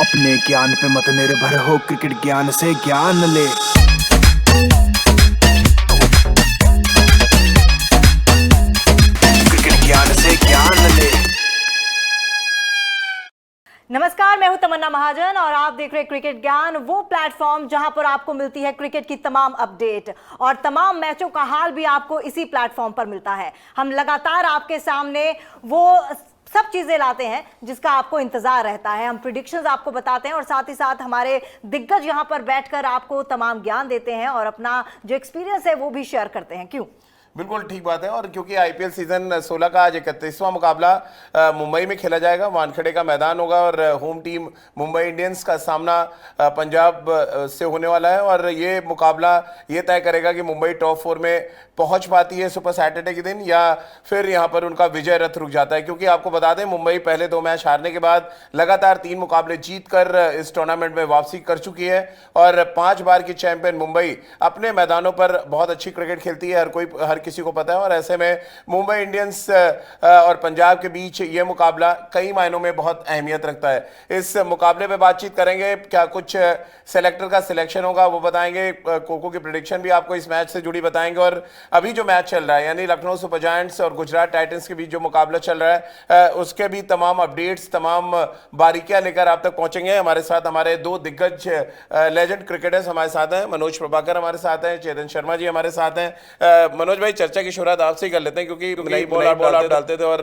अपने ज्ञान पे मत निर्भर हो, क्रिकेट ज्ञान से ज्ञान ले। क्रिकेट ज्ञान से ज्ञान ले। नमस्कार, मैं हूं तमन्ना महाजन और आप देख रहे हैं क्रिकेट ज्ञान, वो प्लेटफॉर्म जहां पर आपको मिलती है क्रिकेट की तमाम अपडेट और तमाम मैचों का हाल भी आपको इसी प्लेटफॉर्म पर मिलता है। हम लगातार आपके सामने वो सब चीजें लाते हैं जिसका आपको इंतजार रहता है। हम प्रिडिक्शंस आपको बताते हैं और साथ ही साथ हमारे दिग्गज यहां पर बैठकर आपको तमाम ज्ञान देते हैं और अपना जो एक्सपीरियंस है वो भी शेयर करते हैं। क्यों? बिल्कुल ठीक बात है। और क्योंकि आईपीएल सीजन 16 का आज 31वां मुकाबला मुंबई में खेला जाएगा, वानखेड़े का मैदान होगा और होम टीम मुंबई इंडियंस का सामना पंजाब से होने वाला है। और ये मुकाबला ये तय करेगा कि मुंबई टॉप 4 में पहुंच पाती है सुपर सैटरडे के दिन या फिर यहां पर उनका विजय रथ रुक जाता है। क्योंकि आपको बता दें, मुंबई पहले 2 मैच हारने के बाद लगातार 3 मुकाबले जीतकर इस टूर्नामेंट में वापसी कर चुकी है और 5 बार की चैंपियन मुंबई अपने मैदानों पर बहुत अच्छी क्रिकेट खेलती है, हर किसी को पता है। और ऐसे में मुंबई इंडियंस और पंजाब के बीच ये मुकाबला कई मायनों में बहुत अहमियत रखता है। इस मुकाबले पे बातचीत करेंगे, क्या कुछ सेलेक्टर का सिलेक्शन होगा वो बताएंगे, कोको की प्रेडिक्शन भी आपको इस मैच से जुड़ी बताएंगे। और अभी जो मैच चल रहा है यानी लखनऊ सुपर जायंट्स और गुजरात टाइटंस के बीच जो मुकाबला चल रहा है उसके भी तमाम अपडेट्स, तमाम बारीकियां लेकर आप तक पहुंचेंगे। हमारे साथ हमारे 2 दिग्गज लेजेंड क्रिकेटर्स हमारे साथ हैं। मनोज प्रभाकर हमारे साथ हैं, चेतन शर्मा जी हमारे साथ हैं। मनोज भाई, चर्चा की शुरुआत आपसे ही कर लेते हैं क्योंकि नई बॉल आप डालते थे और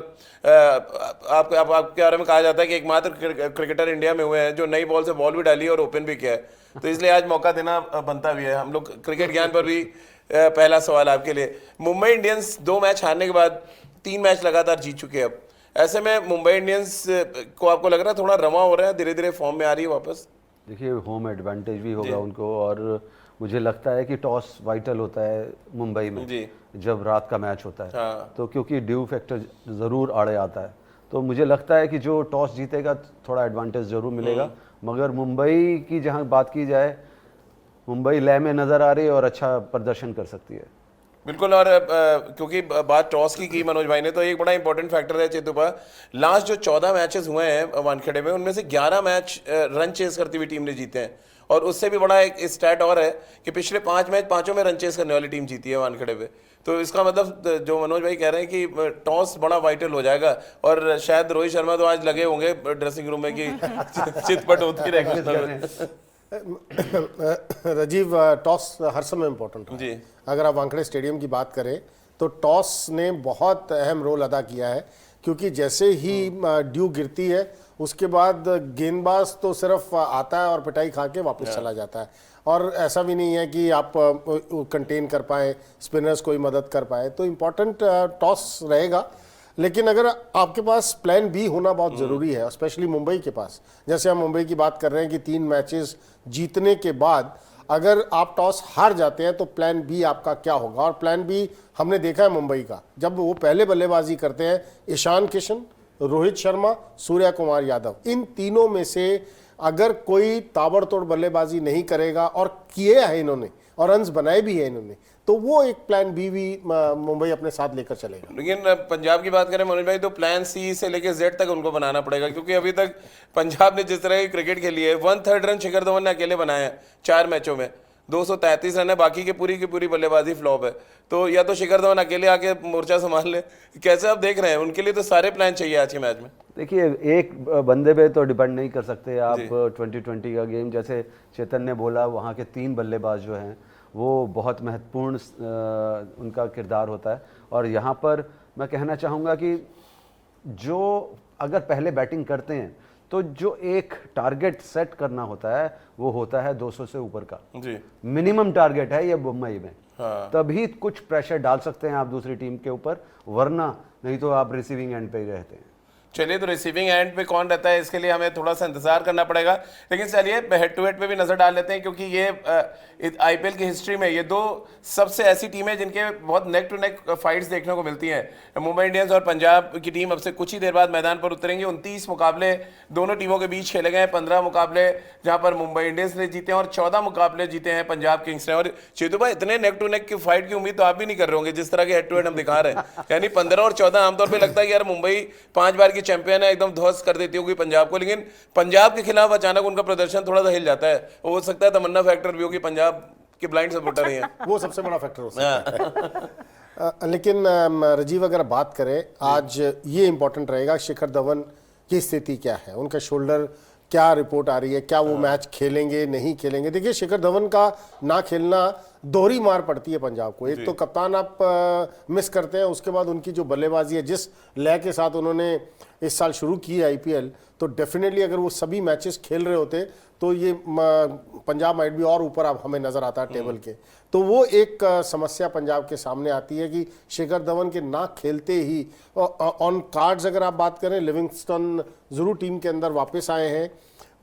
आपके बारे में कहा जाता है कि एकमात्र क्रिकेटर इंडिया में हुए हैं जो नई बॉल से बॉल भी डाली और ओपन भी किया है, तो इसलिए आज मौका देना बनता भी है। हम लोग क्रिकेट ज्ञान पर भी पहला सवाल आपके लिए, मुंबई इंडियंस 2 मैच हारने के बाद 3 मैच लगातार जीत चुके हैं। अब ऐसे में मुंबई इंडियंस को आपको लग रहा है थोड़ा रवा हो रहा है, धीरे धीरे फॉर्म में आ रही है वापस? देखिए, होम एडवांटेज भी होगा उनको और मुझे लगता है कि टॉस वाइटल होता है मुंबई में जी। जब रात का मैच होता है हाँ। तो क्योंकि ड्यू फैक्टर ज़रूर आड़े आता है, तो मुझे लगता है कि जो टॉस जीतेगा थोड़ा एडवांटेज ज़रूर मिलेगा। मगर मुंबई की जहां बात की जाए, मुंबई लय में नज़र आ रही है और अच्छा प्रदर्शन कर सकती है। बिल्कुल। और क्योंकि बात टॉस की मनोज भाई ने, तो एक बड़ा इंपॉर्टेंट फैक्टर है चेतुपा, लास्ट जो 14 मैचेस हुए हैं वानखेड़े में उनमें से 11 मैच रन चेस करती हुई टीम ने जीते हैं। और उससे भी बड़ा एक स्टैट और है कि पिछले 5 मैच 5 में रन चेस करने वाली टीम जीती है वानखेड़े पे। तो इसका मतलब जो मनोज भाई कह रहे हैं कि टॉस बड़ा वाइटल हो जाएगा और शायद रोहित शर्मा तो आज लगे होंगे ड्रेसिंग रूम में कि चितपट होती रहेगी। राजीव, टॉस हर समय इम्पोर्टेंट है जी। अगर आप वानखेड़े स्टेडियम की बात करें तो टॉस ने बहुत अहम रोल अदा किया है, क्योंकि जैसे ही ड्यू गिरती है उसके बाद गेंदबाज तो सिर्फ आता है और पिटाई खा के वापस चला जाता है। और ऐसा भी नहीं है कि आप कंटेन कर पाए, स्पिनर्स कोई मदद कर पाए, तो इम्पोर्टेंट टॉस रहेगा। लेकिन अगर आपके पास प्लान बी होना बहुत ज़रूरी है, स्पेशली मुंबई के पास। जैसे हम मुंबई की बात कर रहे हैं कि 3 मैचेस जीतने के बाद अगर आप टॉस हार जाते हैं तो प्लान बी आपका क्या होगा। और प्लान बी हमने देखा है मुंबई का, जब वो पहले बल्लेबाजी करते हैं, ईशान किशन, रोहित शर्मा, सूर्य कुमार यादव, इन तीनों में से अगर कोई ताबड़तोड़ बल्लेबाजी नहीं करेगा, और किए है इन्होंने और रन्स बनाए भी है इन्होंने, तो वो एक प्लान बी भी मुंबई अपने साथ लेकर चलेगा। लेकिन पंजाब की बात करें मनोज भाई, तो प्लान सी से लेकर जेड तक उनको बनाना पड़ेगा, क्योंकि अभी तक पंजाब ने जिस तरह की क्रिकेट खेली है, 1/3 रन शिखर धवन ने अकेले बनाए हैं 4 मैचों में, 233 रन है, बाकी की पूरी बल्लेबाजी फ्लॉप है। तो या तो शिखर धवन अकेले आके मोर्चा संभाल ले, कैसे आप देख रहे हैं? उनके लिए तो सारे प्लान चाहिए आज के मैच में। देखिए, एक बंदे पे तो डिपेंड नहीं कर सकते आप। 2020 का गेम, जैसे चेतन ने बोला, वहाँ के 3 बल्लेबाज जो हैं वो बहुत महत्वपूर्ण उनका किरदार होता है। और यहाँ पर मैं कहना चाहूँगा कि जो अगर पहले बैटिंग करते हैं तो जो एक टारगेट सेट करना होता है वो होता है 200 से ऊपर का जी। मिनिमम टारगेट है ये मुंबई में हाँ। तभी कुछ प्रेशर डाल सकते हैं आप दूसरी टीम के ऊपर, वरना नहीं तो आप रिसीविंग एंड पे ही रहते हैं। चलिए, तो रिसीविंग एंड पे कौन रहता है इसके लिए हमें थोड़ा सा इंतजार करना पड़ेगा। लेकिन चलिए हेड टू हेड पे भी नजर डाल लेते हैं, क्योंकि ये आईपीएल की हिस्ट्री में ये 2 सबसे ऐसी टीमें जिनके बहुत नेक टू नेक फाइट्स देखने को मिलती हैं। मुंबई इंडियंस और पंजाब की टीम अब से कुछ ही देर बाद मैदान पर उतरेंगे। 29 मुकाबले दोनों टीमों के बीच खेले गए हैं, 15 मुकाबले जहां पर मुंबई इंडियंस ने जीते हैं और 14 मुकाबले जीते हैं पंजाब किंग्स ने। और चेतु भाई, इतने नेक टू नेक की फाइट की उम्मीद तो आप भी नहीं कर रहे होंगे जिस तरह के हेड टू हेड हम दिखा रहे हैं। यानी 15 और 14 आमतौर पर लगता है कि यार मुंबई 5 बार की चैंपियन है एकदम ध्वस्त कर देती होगी पंजाब को, लेकिन पंजाब के खिलाफ अचानक उनका प्रदर्शन थोड़ा सा हिल जाता है। हो सकता है तमन्ना फैक्टर भी हो कि पंजाब के ब्लाइंड सपोर्टर ही है। वो सबसे बड़ा फैक्टर हो सकता है। लेकिन राजीव अगर बात करें आज ये इंपॉर्टेंट रहेगा शिखर धवन की स्थिति क्या है, उनका शोल्डर क्या रिपोर्ट आ रही है, क्या वो मैच खेलेंगे नहीं खेलेंगे। देखिए शिखर धवन का ना खेलना दोहरी मार पड़ती है पंजाब को। एक तो कप्तान आप मिस करते हैं, उसके बाद उनकी जो बल्लेबाजी है जिस लय के साथ उन्होंने इस साल शुरू की है आईपीएल, तो डेफिनेटली अगर वो सभी मैचेस खेल रहे होते तो ये पंजाब माइट भी और ऊपर अब हमें नजर आता है टेबल के। तो वो एक समस्या पंजाब के सामने आती है कि शिखर धवन के ना खेलते ही ऑन कार्ड्स अगर आप बात करें, लिविंगस्टन जरूर टीम के अंदर वापस आए हैं,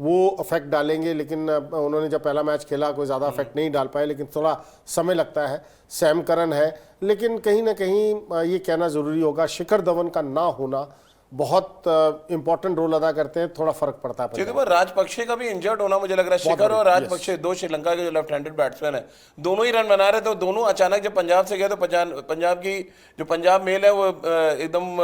वो इफेक्ट डालेंगे, लेकिन उन्होंने जब पहला मैच खेला कोई ज़्यादा इफेक्ट नहीं डाल पाए, लेकिन थोड़ा समय लगता है। सैम करन है, लेकिन कहीं ना कहीं ये कहना ज़रूरी होगा शिखर धवन का ना होना बहुत इंपॉर्टेंट रोल अदा करते हैं, थोड़ा फर्क पड़ता है। देखो राजपक्षे का भी इंजर्ड होना मुझे लग रहा है। शिखर और राजपक्षे दो श्रीलंका के जो लेफ्ट हैंडेड बैट्समैन है, दोनों ही रन बना रहे थे। दोनों अचानक जब पंजाब से गए तो पंजाब की जो पंजाब मेल है वो एकदम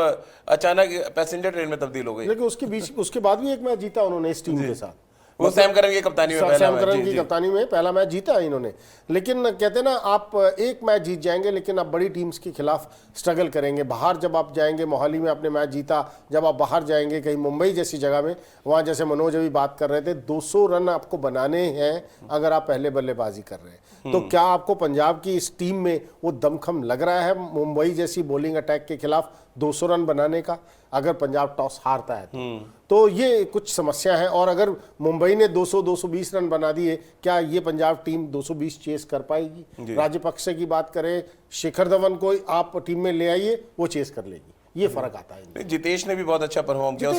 अचानक पैसेंजर ट्रेन में तब्दील हो गई। लेकिन उसके बाद भी एक मैच जीता उन्होंने इस टीम के साथ, वो सैम करन की कप्तानी में सैम करन की कप्तानी में पहला मैच जीता है इन्होंने। लेकिन कहते हैं ना आप एक मैच जीत जाएंगे लेकिन आप बड़ी टीम्स के खिलाफ स्ट्रगल करेंगे। बाहर जब आप जाएंगे, मोहाली में आपने मैच जीता, जब आप बाहर जाएंगे कहीं मुंबई जैसी जगह में, वहाँ जैसे मनोज अभी बात कर रहे थे 200 रन आपको बनाने हैं अगर आप पहले बल्लेबाजी कर रहे हैं। तो क्या आपको पंजाब की इस टीम में वो दमखम लग रहा है मुंबई जैसी बॉलिंग अटैक के खिलाफ 200 रन बनाने का, अगर पंजाब टॉस हारता है तो ये कुछ समस्या है। और अगर मुंबई ने 200-220 रन बना दिए, क्या ये पंजाब टीम 220 चेस कर पाएगी? राजपक्षे की बात करें, शिखर धवन को आप टीम में ले आइए, वो चेस कर लेगी, ये फर्क आता है। जितेश ने भी बहुत अच्छा परफॉर्म किया,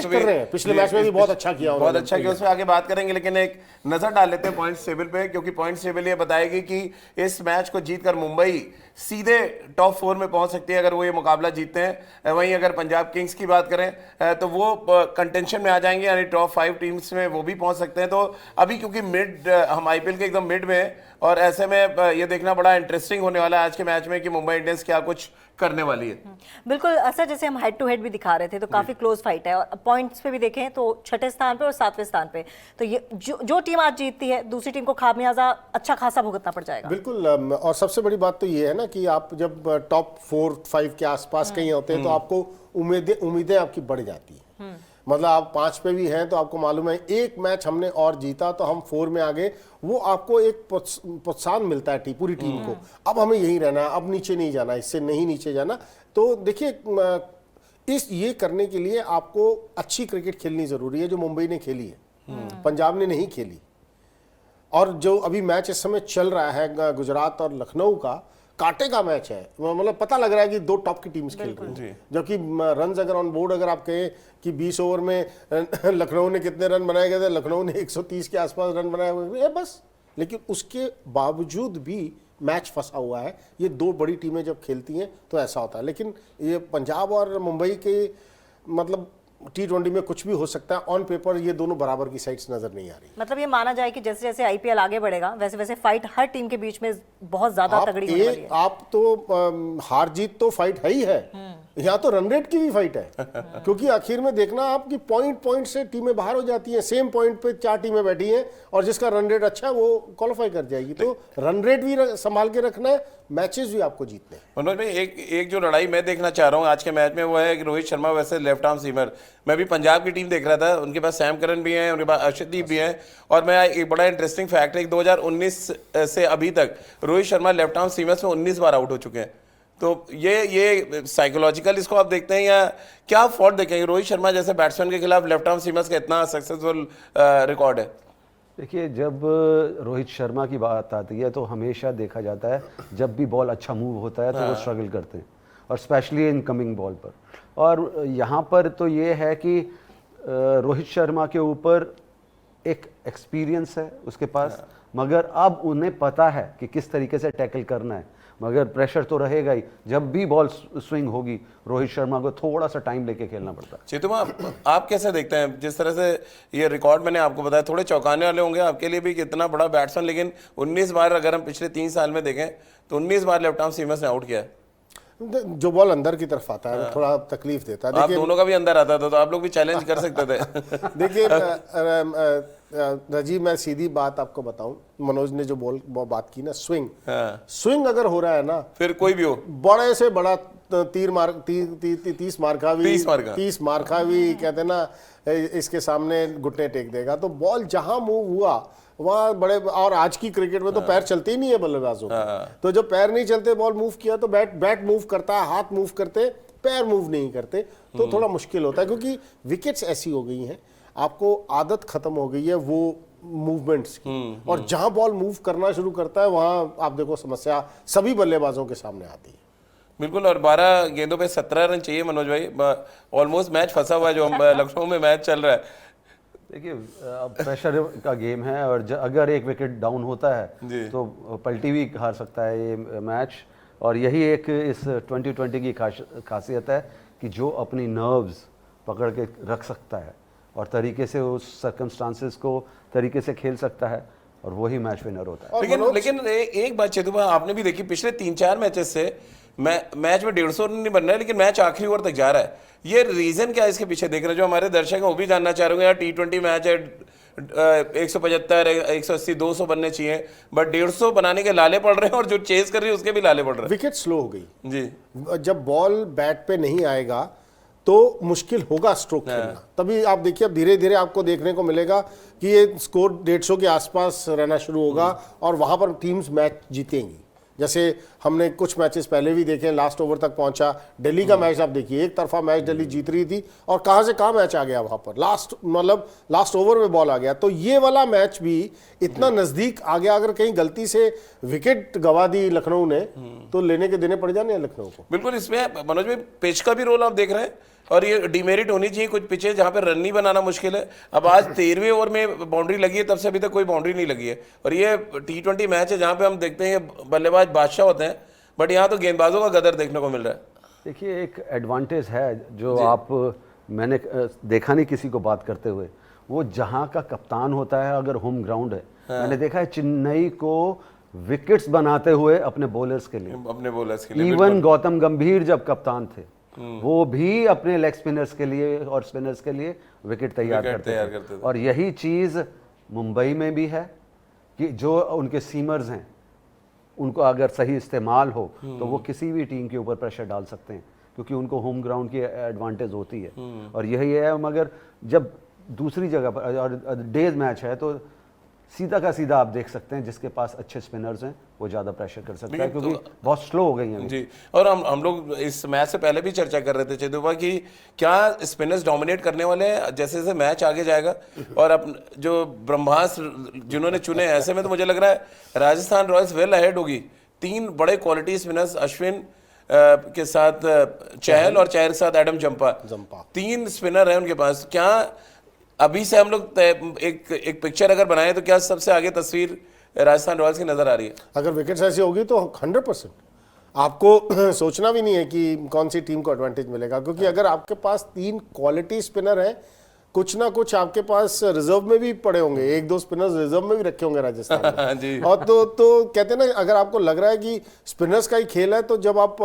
पिछले मैच में भी बहुत अच्छा किया, बहुत अच्छा किया। उसमें आगे बात करेंगे, लेकिन एक नजर डाल लेते हैं पॉइंट्स टेबल पे, क्योंकि पॉइंट्स टेबल ये बताएगी कि इस मैच को जीतकर मुंबई सीधे टॉप 4 में पहुंच सकती है अगर वो ये मुकाबला जीतते हैं। वहीं अगर पंजाब किंग्स की बात करें तो वो कंटेंशन में आ जाएंगे, यानी टॉप 5 टीम्स में वो भी पहुंच सकते हैं। तो अभी क्योंकि मिड हम आईपीएल के एकदम मिड में हैं, और ऐसे में ये देखना बड़ा इंटरेस्टिंग होने वाला है आज के मैच में कि मुंबई इंडियंस क्या कुछ करने वाली है। बिल्कुल सर, जैसे हम हेड टू हेड भी दिखा रहे थे तो काफी क्लोज फाइट है, और पॉइंट्स पे भी देखें तो 6ठे स्थान पे और 7वें स्थान पे। तो ये जो टीम आज जीतती है दूसरी टीम को खामियाजा अच्छा खासा भुगतना पड़ जाएगा। बिल्कुल। और सबसे बड़ी बात तो ये है ना कि आप जब टॉप 4-5 के आसपास कहीं होते हैं तो आपको उम्मीदें आपकी बढ़ जाती है। मतलब आप 5 पे भी हैं तो आपको मालूम है एक मैच हमने और जीता तो हम 4 में आ गए, वो आपको एक प्रोत्साहन मिलता है पूरी टीम को। अब हमें यहीं रहना, अब नीचे नहीं जाना, इससे नहीं नीचे जाना। तो देखिए ये करने के लिए आपको अच्छी क्रिकेट खेलनी जरूरी है, जो मुंबई ने खेली है, पंजाब ने नहीं खेली। और जो अभी मैच इस समय चल रहा है गुजरात और लखनऊ का, कांटे का मैच है। मतलब पता लग रहा है कि 2 टॉप की टीम्स खेल रही हैं, जबकि रन्स अगर ऑन बोर्ड अगर आप कहें कि 20 ओवर में लखनऊ ने कितने रन बनाए गए थे, लखनऊ ने 130 के आसपास रन बनाए हुए हैं बस। लेकिन उसके बावजूद भी मैच फंसा हुआ है। ये 2 बड़ी टीमें जब खेलती हैं तो ऐसा होता है। लेकिन ये पंजाब और मुंबई के मतलब T20 में कुछ भी हो सकता है। ऑन पेपर ये दोनों बराबर की साइड्स नजर नहीं आ रही। मतलब ये माना जाए कि जैसे जैसे आईपीएल आगे बढ़ेगा वैसे वैसे फाइट हर टीम के बीच में बहुत ज्यादा तगड़ी होने वाली है। आप तो हार जीत तो फाइट है ही है, यहाँ तो रन रेट की भी फाइट है। क्योंकि आखिर में देखना आपकी पॉइंट से टीमें बाहर हो जाती हैं। सेम पॉइंट पे 4 टीमें बैठी हैं और जिसका रन रेट अच्छा है वो क्वालिफाई कर जाएगी। तो रन रेट भी संभाल के रखना है, मैचेस भी आपको जीतने हैं। मनोज भाई, एक जो लड़ाई मैं देखना चाह रहा हूँ आज के मैच में वो है कि रोहित शर्मा वैसे लेफ्ट आर्म सीमर। मैं भी पंजाब की टीम देख रहा था, उनके पास सैम करन भी हैं, उनके पास अर्शदीप भी हैं। और मैं एक बड़ा इंटरेस्टिंग फैक्ट है कि 2019 से अभी तक Rohit Sharma left arm seamers में 19 बार आउट हो चुके हैं। तो ये साइकोलॉजिकल इसको आप देखते हैं या क्या फॉल्ट देखेंगे रोहित शर्मा जैसे बैट्समैन के खिलाफ लेफ्ट आर्म सीमर्स का इतना सक्सेसफुल रिकॉर्ड है? देखिए, जब रोहित शर्मा की बात आती है तो हमेशा देखा जाता है जब भी बॉल अच्छा मूव होता है तो वो स्ट्रगल करते हैं, और स्पेशली इनकमिंग बॉल पर। और यहाँ पर तो ये है कि रोहित शर्मा के ऊपर एक एक्सपीरियंस है उसके पास, मगर अब उन्हें पता है कि किस तरीके से टैकल करना है। मगर प्रेशर तो रहेगा ही, जब भी बॉल स्विंग होगी रोहित शर्मा को थोड़ा सा टाइम लेके खेलना पड़ता है। चेतुमा, आप कैसे देखते हैं जिस तरह से ये रिकॉर्ड मैंने आपको बताया, थोड़े चौंकाने वाले होंगे आपके लिए भी कि इतना बड़ा बैट्समैन, लेकिन 19 बार अगर हम पिछले 3 साल में देखें तो 19 बार लेफ्ट आर्म सीमर्स ने आउट किया है। जो बॉल अंदर की तरफ आता है वो थोड़ा तकलीफ देता है। आप दोनों का भी अंदर आता था तो आप लोग भी चैलेंज कर सकते थे। देखिए राजीव, मैं सीधी बात आपको बताऊं, मनोज ने जो बात की ना, स्विंग अगर हो रहा है ना, फिर कोई भी हो, बड़े से बड़ा 30 मार्का भी कहते ना, इसके सामने घुटने टेक देगा। तो बॉल जहां मूव हुआ वहां बड़े, और आज की क्रिकेट में तो पैर चलते ही नहीं है बल्लेबाजों के, तो जब पैर नहीं चलते बॉल मूव किया तो बैट मूव करता है, हाथ मूव करते, पैर मूव नहीं करते, तो थोड़ा मुश्किल होता है, क्योंकि विकेट्स ऐसी हो गई हैं, आपको आदत खत्म हो गई है वो मूवमेंट्स की, और जहां बॉल मूव करना शुरू करता है वहां आप देखो समस्या सभी बल्लेबाजों के सामने आती है। बिल्कुल। और 12 गेंदों पे 17 रन चाहिए मनोज भाई, ऑलमोस्ट मैच फंसा हुआ है जो लखनऊ में मैच चल रहा है। देखिए अब प्रेशर का गेम है, और अगर एक विकेट डाउन होता है तो पलटी भी हार सकता है ये मैच, और यही एक इस 2020 की खासियत है कि जो अपनी नर्व्स पकड़ के रख सकता है और तरीके से उस सर्कमस्टांसेस को तरीके से खेल सकता है, और वही मैच विनर होता है। लेकिन एक बात चेतु भाई, आपने भी देखी पिछले 3-4 मैचेस से मैच में 150 रन नहीं बन रहा है, लेकिन मैच आखिरी ओवर तक जा रहा है। ये रीजन क्या है इसके पीछे देख रहे हैं, जो हमारे दर्शक हैं वो भी जानना चाह रहे होंगे। यार T20 मैच है, 175, 180, 200 बनने चाहिए, बट 150 बनाने के लाले पड़ रहे हैं, और जो चेस कर रही है उसके भी लाले पड़ रहे हैं। विकेट स्लो हो गई जी, जब बॉल बैट पे नहीं आएगा तो मुश्किल होगा स्ट्रोक खेलना। तभी आप देखिए अब धीरे धीरे आपको देखने को मिलेगा कि ये स्कोर 150 के आसपास रहना शुरू होगा, और वहां पर टीम्स मैच जीतेंगी। जैसे हमने कुछ मैचेस पहले भी देखे, लास्ट ओवर तक पहुंचा दिल्ली का मैच, आप देखिए एक तरफा मैच दिल्ली जीत रही थी, और कहां से कहां मैच आ गया वहां पर, लास्ट ओवर में बॉल आ गया। तो ये वाला मैच भी इतना नजदीक आ गया, अगर कहीं गलती से विकेट गवा दी लखनऊ ने तो लेने के देने पड़ जाने लखनऊ को। बिल्कुल। इसमें मनोज भाई पिच का भी रोल आप देख रहे हैं, और ये डिमेरिट होनी चाहिए कुछ पिचेस जहां पे रन नहीं बनाना मुश्किल है। अब आज 13वें ओवर में बाउंड्री लगी है, तब से अभी तक कोई बाउंड्री नहीं लगी है, और ये T20 मैच है जहां पे हम देखते हैं बल्लेबाज बादशाह होते हैं, बट यहाँ तो गेंदबाजों का गदर देखने को मिल रहा है। देखिए एक एडवांटेज है जो मैंने देखा नहीं किसी को बात करते हुए, वो जहां का कप्तान होता है, अगर होम ग्राउंड है, मैंने देखा है चेन्नई को विकेट्स बनाते हुए अपने बॉलर्स के लिए, इवन गौतम गंभीर जब कप्तान थे वो भी अपने लेग स्पिनर्स के लिए और स्पिनर्स के लिए विकेट तैयार करते थे। और यही चीज मुंबई में भी है कि जो उनके सीमर्स हैं उनको अगर सही इस्तेमाल हो तो वो किसी भी टीम के ऊपर प्रेशर डाल सकते हैं, क्योंकि उनको होम ग्राउंड की एडवांटेज होती है। और यही है, मगर जब दूसरी जगह पर और डेज मैच है तो सीधा का सीधा आप देख सकते हैं जिसके पास अच्छे स्पिनर्स हैं वो ज़्यादा प्रेशर कर सकता है, क्योंकि बहुत स्लो हो गई हैं जी। और हम लोग इस मैच से पहले भी चर्चा कर रहे थे चेतुबा कि क्या स्पिनर्स डोमिनेट करने वाले हैं जैसे जैसे मैच आगे जाएगा, और अब जो ब्रह्मास्त्र जिन्होंने चुने ऐसे में तो मुझे लग रहा है राजस्थान रॉयल्स वेल अहेड होगी। 3 बड़े क्वालिटी स्पिनर्स, अश्विन के साथ चहल और चहल के साथ एडम जंपा, 3 स्पिनर हैं उनके पास। क्या अभी से हम लोग एक पिक्चर अगर बनाए तो क्या सबसे आगे तस्वीर राजस्थान रॉयल्स की नजर आ रही है? अगर विकेट्स ऐसी होगी तो 100% आपको सोचना भी नहीं है कि कौन सी टीम को एडवांटेज मिलेगा, क्योंकि अगर आपके पास 3 क्वालिटी स्पिनर हैं, कुछ ना कुछ आपके पास रिजर्व में भी पड़े होंगे, 1-2 स्पिनर्स रिजर्व में भी रखे होंगे राजस्थान में। जी। और तो कहते हैं ना, अगर आपको लग रहा है कि स्पिनर्स का ही खेल है तो जब आप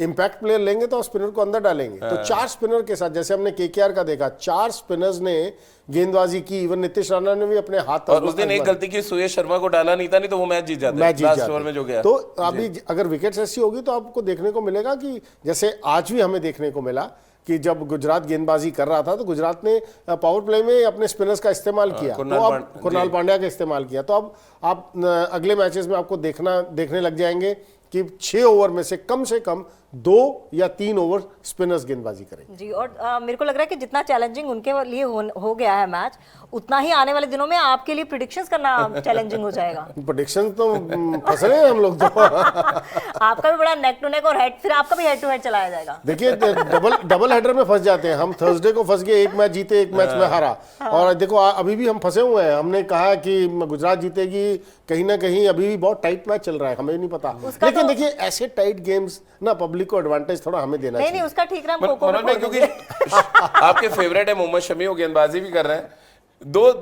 इम्पैक्ट प्लेयर लेंगे तो आप स्पिनर को अंदर डालेंगे। तो 4 स्पिनर के साथ, जैसे हमने KKR का देखा, 4 स्पिनर्स ने गेंदबाजी की, इवन नीतीश राणा ने भी अपने हाथ, और उस दिन एक गलती की, सुयश शर्मा को डाला नहीं था, नहीं तो वो मैच जीत जाता लास्ट ओवर में जो गया। तो अभी अगर विकेट्स ऐसी होगी तो आपको देखने को मिलेगा कि जैसे आज भी हमें देखने को मिला कि जब गुजरात गेंदबाजी कर रहा था तो गुजरात ने पावर प्ले में अपने स्पिनर्स का इस्तेमाल किया, तो अब कुणाल पांड्या का इस्तेमाल किया। तो अब आप अगले मैचेस में आपको देखने लग जाएंगे कि 6 ओवर में से कम 2 या 3 ओवर स्पिनर्स गेंदबाजी करेंगे जी। और मेरे को लग रहा है कि जितना चैलेंजिंग उनके लिए हो गया है मैच, उतना ही आने वाले दिनों में आपके लिए प्रेडिक्शंस करना चैलेंजिंग हो जाएगा। प्रेडिक्शंस तो फंस रहे हैं हम लोग तो। आपका भी बड़ा नेक टू नेक, और फिर आपका भी हेड टू हेड चलाया जाएगा। देखिए डबल हेडर में फंस जाते हैं हम। थर्सडे को फंस गए, एक मैच जीते, एक मैच में हारा। और देखो अभी भी हम फंसे हुए हैं। हमने कहा कि गुजरात जीतेगी, कहीं ना कहीं अभी भी बहुत टाइट मैच चल रहा है, हमें नहीं पता। लेकिन देखिए ऐसे टाइट गेम्स ना पब्लिक को एडवांटेज थोड़ा हमें देना चाहिए। नहीं, उसका ठीक नाम क्योंकि आपके फेवरेट है मोहम्मद शमी, वो गेंदबाजी भी कर रहे हैं।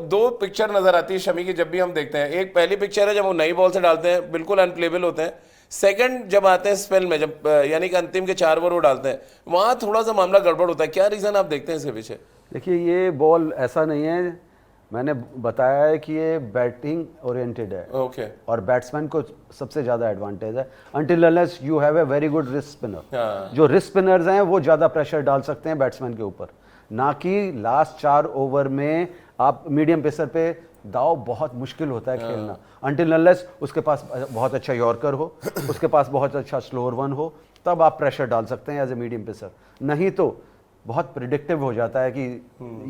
दो पिक्चर नजर आती है शमी की जब भी हम देखते हैं। एक पहली पिक्चर है जब वो नई बॉल से डालते हैं, बिल्कुल अनप्लेबल होते हैं। सेकंड जब आते हैं स्पेल में, जब यानी कि अंतिम के 4 ओवर वो डालते हैं, वहां थोड़ा सा मामला गड़बड़ होता है। क्या रीजन आप देखते हैं इसके पीछे? देखिए ये बॉल ऐसा नहीं है, मैंने बताया है कि ये बैटिंग ओरिएंटेड है। ओके। और बैट्समैन को सबसे ज्यादा एडवांटेज है until unless you have a very good wrist spinner. जो रिस्ट स्पिनर्स हैं वो ज्यादा प्रेशर डाल सकते हैं बैट्समैन के ऊपर, ना कि लास्ट 4 ओवर में आप मीडियम पेसर पे दाव बहुत मुश्किल होता है खेलना अनटिल अनलेस उसके पास बहुत अच्छा यॉर्कर हो, उसके पास बहुत अच्छा स्लोअर वन हो, तब आप प्रेशर डाल सकते हैं एज ए मीडियम पेसर। नहीं तो बहुत प्रिडिक्टिव हो जाता है कि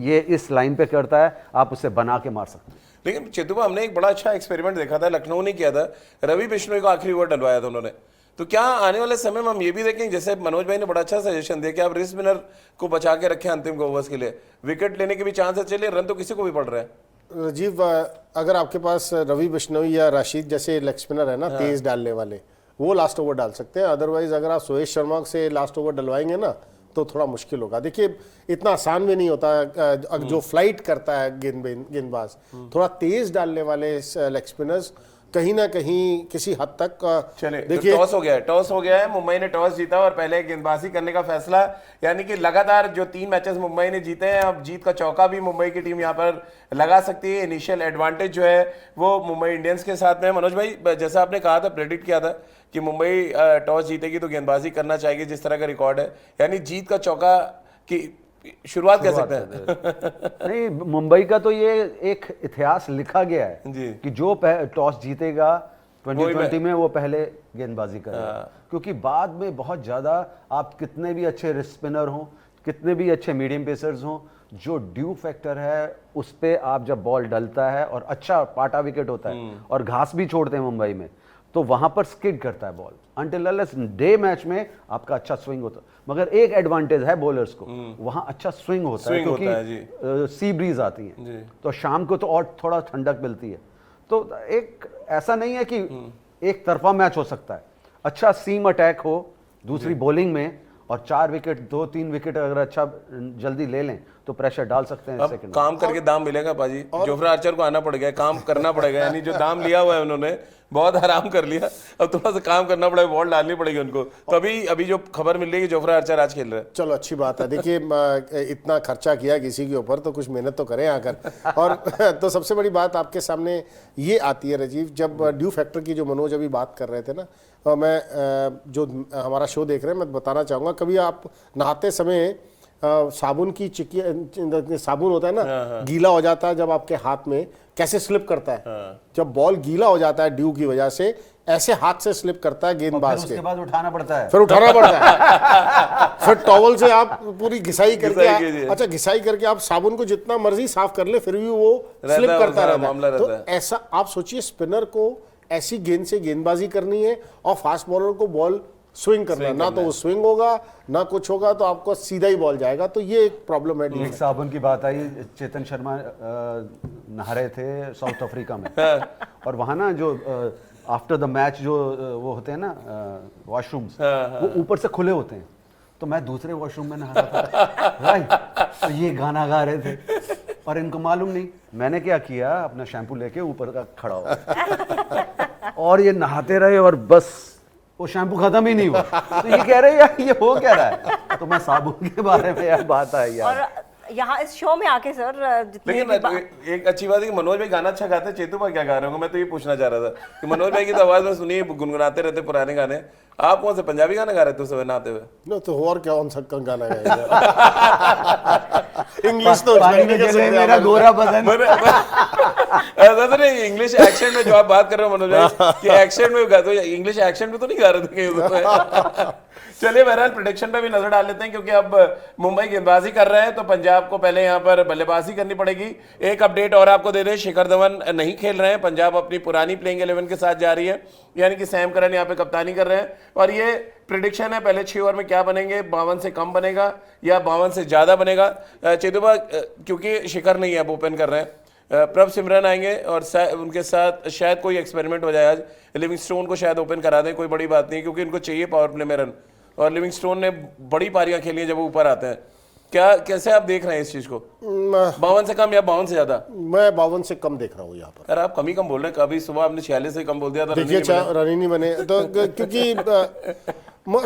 ये इस लाइन पे करता है, आप उसे बना के मार सकते हैं। लेकिन चेतुबा, हमने एक बड़ा अच्छा एक्सपेरिमेंट देखा था, लखनऊ ने किया था, रवि बिश्नोई को आखिरी ओवर डलवाया था उन्होंने। तो क्या आने वाले समय में हम ये भी देखें, जैसे मनोज भाई ने बड़ा अच्छा सजेशन दिया कि आप रिस्ट स्पिनर को बचा के रखें अंतिम ओवर्स के लिए, विकेट लेने के भी चांस है, चलिए रन तो किसी को भी पड़ रहे हैं। राजीव, अगर आपके पास रवि बिश्नोई या राशिद जैसे लेग स्पिनर है ना, तेज डालने वाले, वो लास्ट ओवर डाल सकते हैं। अदरवाइज अगर आप सुरेश शर्मा से लास्ट ओवर डलवाएंगे ना तो थोड़ा मुश्किल होगा। देखिए इतना आसान भी नहीं होता, जो फ्लाइट करता है गेंदबाज, थोड़ा तेज डालने वाले लेग स्पिनर्स कहीं ना कहीं किसी हद तक चले। देखिए, टॉस हो गया है, मुंबई ने टॉस जीता और पहले गेंदबाजी करने का फैसला, यानी कि लगातार जो 3 मैचेस मुंबई ने जीते हैं, अब जीत का चौका भी मुंबई की टीम यहाँ पर लगा सकती है। इनिशियल एडवांटेज जो है वो मुंबई इंडियंस के साथ में। मनोज भाई, जैसा आपने कहा था, प्रेडिक्ट किया था कि मुंबई टॉस जीतेगी तो गेंदबाजी करना चाहेगी, जिस तरह का रिकॉर्ड है, यानी जीत का चौका की शुरुआत कह सकते हैं। नहीं, मुंबई का तो ये एक इतिहास लिखा गया है जी। कि जो टॉस जीतेगा 2020 में वो पहले गेंदबाजी करेगा, क्योंकि बाद में बहुत ज्यादा आप कितने भी अच्छे रिस्ट स्पिनर हों, कितने भी अच्छे मीडियम पेसर्स हों, जो ड्यू फैक्टर है उस पे आप जब बॉल डलता है और अच्छा पाटा विकेट होता है और घास भी छोड़ते हैं मुंबई में, तो वहां पर स्किड करता है ball. Until unless day match में आपका अच्छा स्विंग होता है, मगर एक एडवांटेज है बॉलर्स को, वहां अच्छा स्विंग होता है क्योंकि सी ब्रीज आती है, तो शाम को तो और थोड़ा ठंडक मिलती है। तो एक ऐसा नहीं है कि एक तरफा मैच हो सकता है, अच्छा सीम अटैक हो दूसरी बॉलिंग में और 4 विकेट 2-3 विकेट अगर अच्छा जल्दी ले लें तो प्रेशर डाल सकते हैं। अब काम करके दाम मिलेगा पाजी, जोफ्रा आर्चर को आना पड़ गया, काम करना पड़ेगा, यानी जो दाम लिया हुआ है उन्होंने बहुत आराम कर लिया, अब थोड़ा सा काम करना पड़ेगा, बॉल डालनी पड़ेगी उनको। तो अभी जो खबर मिल रही है कि जोफ्रा आर्चर आज खेल रहे हैं। चलो अच्छी बात है। देखिए इतना खर्चा किया किसी के ऊपर तो कुछ मेहनत तो करें आकर। और तो सबसे बड़ी बात आपके सामने ये आती है राजीव, जब ड्यू फैक्टर की जो मनोज अभी बात कर रहे थे ना, मैं जो हमारा शो देख रहे हैं मैं बताना चाहूँगा, कभी आप नहाते समय साबुन की चिक्की, साबुन होता है ना, गीला हो जाता है जब आपके हाथ में, कैसे स्लिप करता है, जब बॉल गीला हो जाता है ड्यू की वजह से, ऐसे हाथ से स्लिप करता है गेंदबाज के, उसके बाद उठाना पड़ता है, फिर उठाना पड़ता है फिर टॉवल से आप पूरी घिसाई करके, अच्छा घिसाई करके आप साबुन को जितना मर्जी साफ कर ले फिर भी वो स्लिप करता रहता है। तो ऐसा आप सोचिए, स्पिनर को ऐसी गेंद से गेंदबाजी करनी है और फास्ट बॉलर को बॉल स्विंग करना, ना तो वो स्विंग होगा ना कुछ होगा, तो आपको सीधा ही बॉल जाएगा। तो ये एक प्रॉब्लम है। एक साबुन की बात आई, चेतन शर्मा नहा रहे थे साउथ अफ्रीका में और वहां ना जो आफ्टर द मैच जो वो होते हैं ना वॉशरूम्स, वो ऊपर से खुले होते हैं, तो मैं दूसरे वॉशरूम में नहा रहा था राइट, तो ये गाना गा रहे थे और इनको मालूम नहीं, मैंने क्या किया, अपना शैम्पू लेके ऊपर का खड़ा हो और ये नहाते रहे और बस वो शैम्पू खत्म ही नहीं हुआ। तो ये कह रहे हैं यार ये हो क्या रहा है, तो मैं साबुन के बारे में यार बात आई यार। और यहाँ इस शो में आके सर लेकिन एक अच्छी बात है कि मनोज भाई गाना अच्छा गाते हैं, चेतू भाई क्या गा रहे होंगे, मैं तो ये पूछना चाह रहा था कि मनोज भाई की तो आवाज में सुनिए गुनगुनाते रहते पुराने गाने, आप कौन से पंजाबी गाना गा रहे थे उस समय नहाते हुए? नो तो और क्या कौन सा गाना गाएगा इंग्लिश तो मेरा गोरा बदन इंग्लिश एक्सेंट में जो आप बात कर रहे हो मनोज भाई कि एक्सेंट में गा, तो इंग्लिश एक्सेंट में तो नहीं गा रहे थे कहीं। चलिए बहरहाल प्रेडिक्शन पे भी नजर डाल लेते हैं, क्योंकि अब मुंबई गेंदबाजी कर रहे हैं तो पंजाब को पहले यहाँ पर बल्लेबाजी करनी पड़ेगी। एक अपडेट और आपको दे दें, शिखर धवन नहीं खेल रहे हैं, पंजाब अपनी पुरानी प्लेइंग 11 के साथ जा रही है, यानी कि सैम करन यहाँ पे कप्तानी कर रहे हैं। और ये प्रेडिक्शन है पहले 6 ओवर में क्या बनेंगे, 52 से कम बनेगा या 52 से ज्यादा बनेगा। चेतुबा, क्योंकि शिखर नहीं है, अब ओपन कर रहे हैं, प्रभ सिमरन आएंगे और उनके साथ शायद कोई एक्सपेरिमेंट हो जाए आज, लिविंगस्टोन को शायद ओपन करा दें, कोई बड़ी बात नहीं, क्योंकि इनको चाहिए पावर प्ले में रन, और लिविंगस्टोन ने बड़ी पारियां खेली हैं जब वो ऊपर आते हैं। क्या कैसे आप देख रहे हैं इस चीज को? 52 से कम या 52 से ज्यादा? मैं 52 से कम देख रहा हूँ यहाँ पर। यार आप कम ही कम बोल रहे हैं, कभी सुबह आपने 46 से कम बोल दिया था। देखिए रन ही नहीं बने तो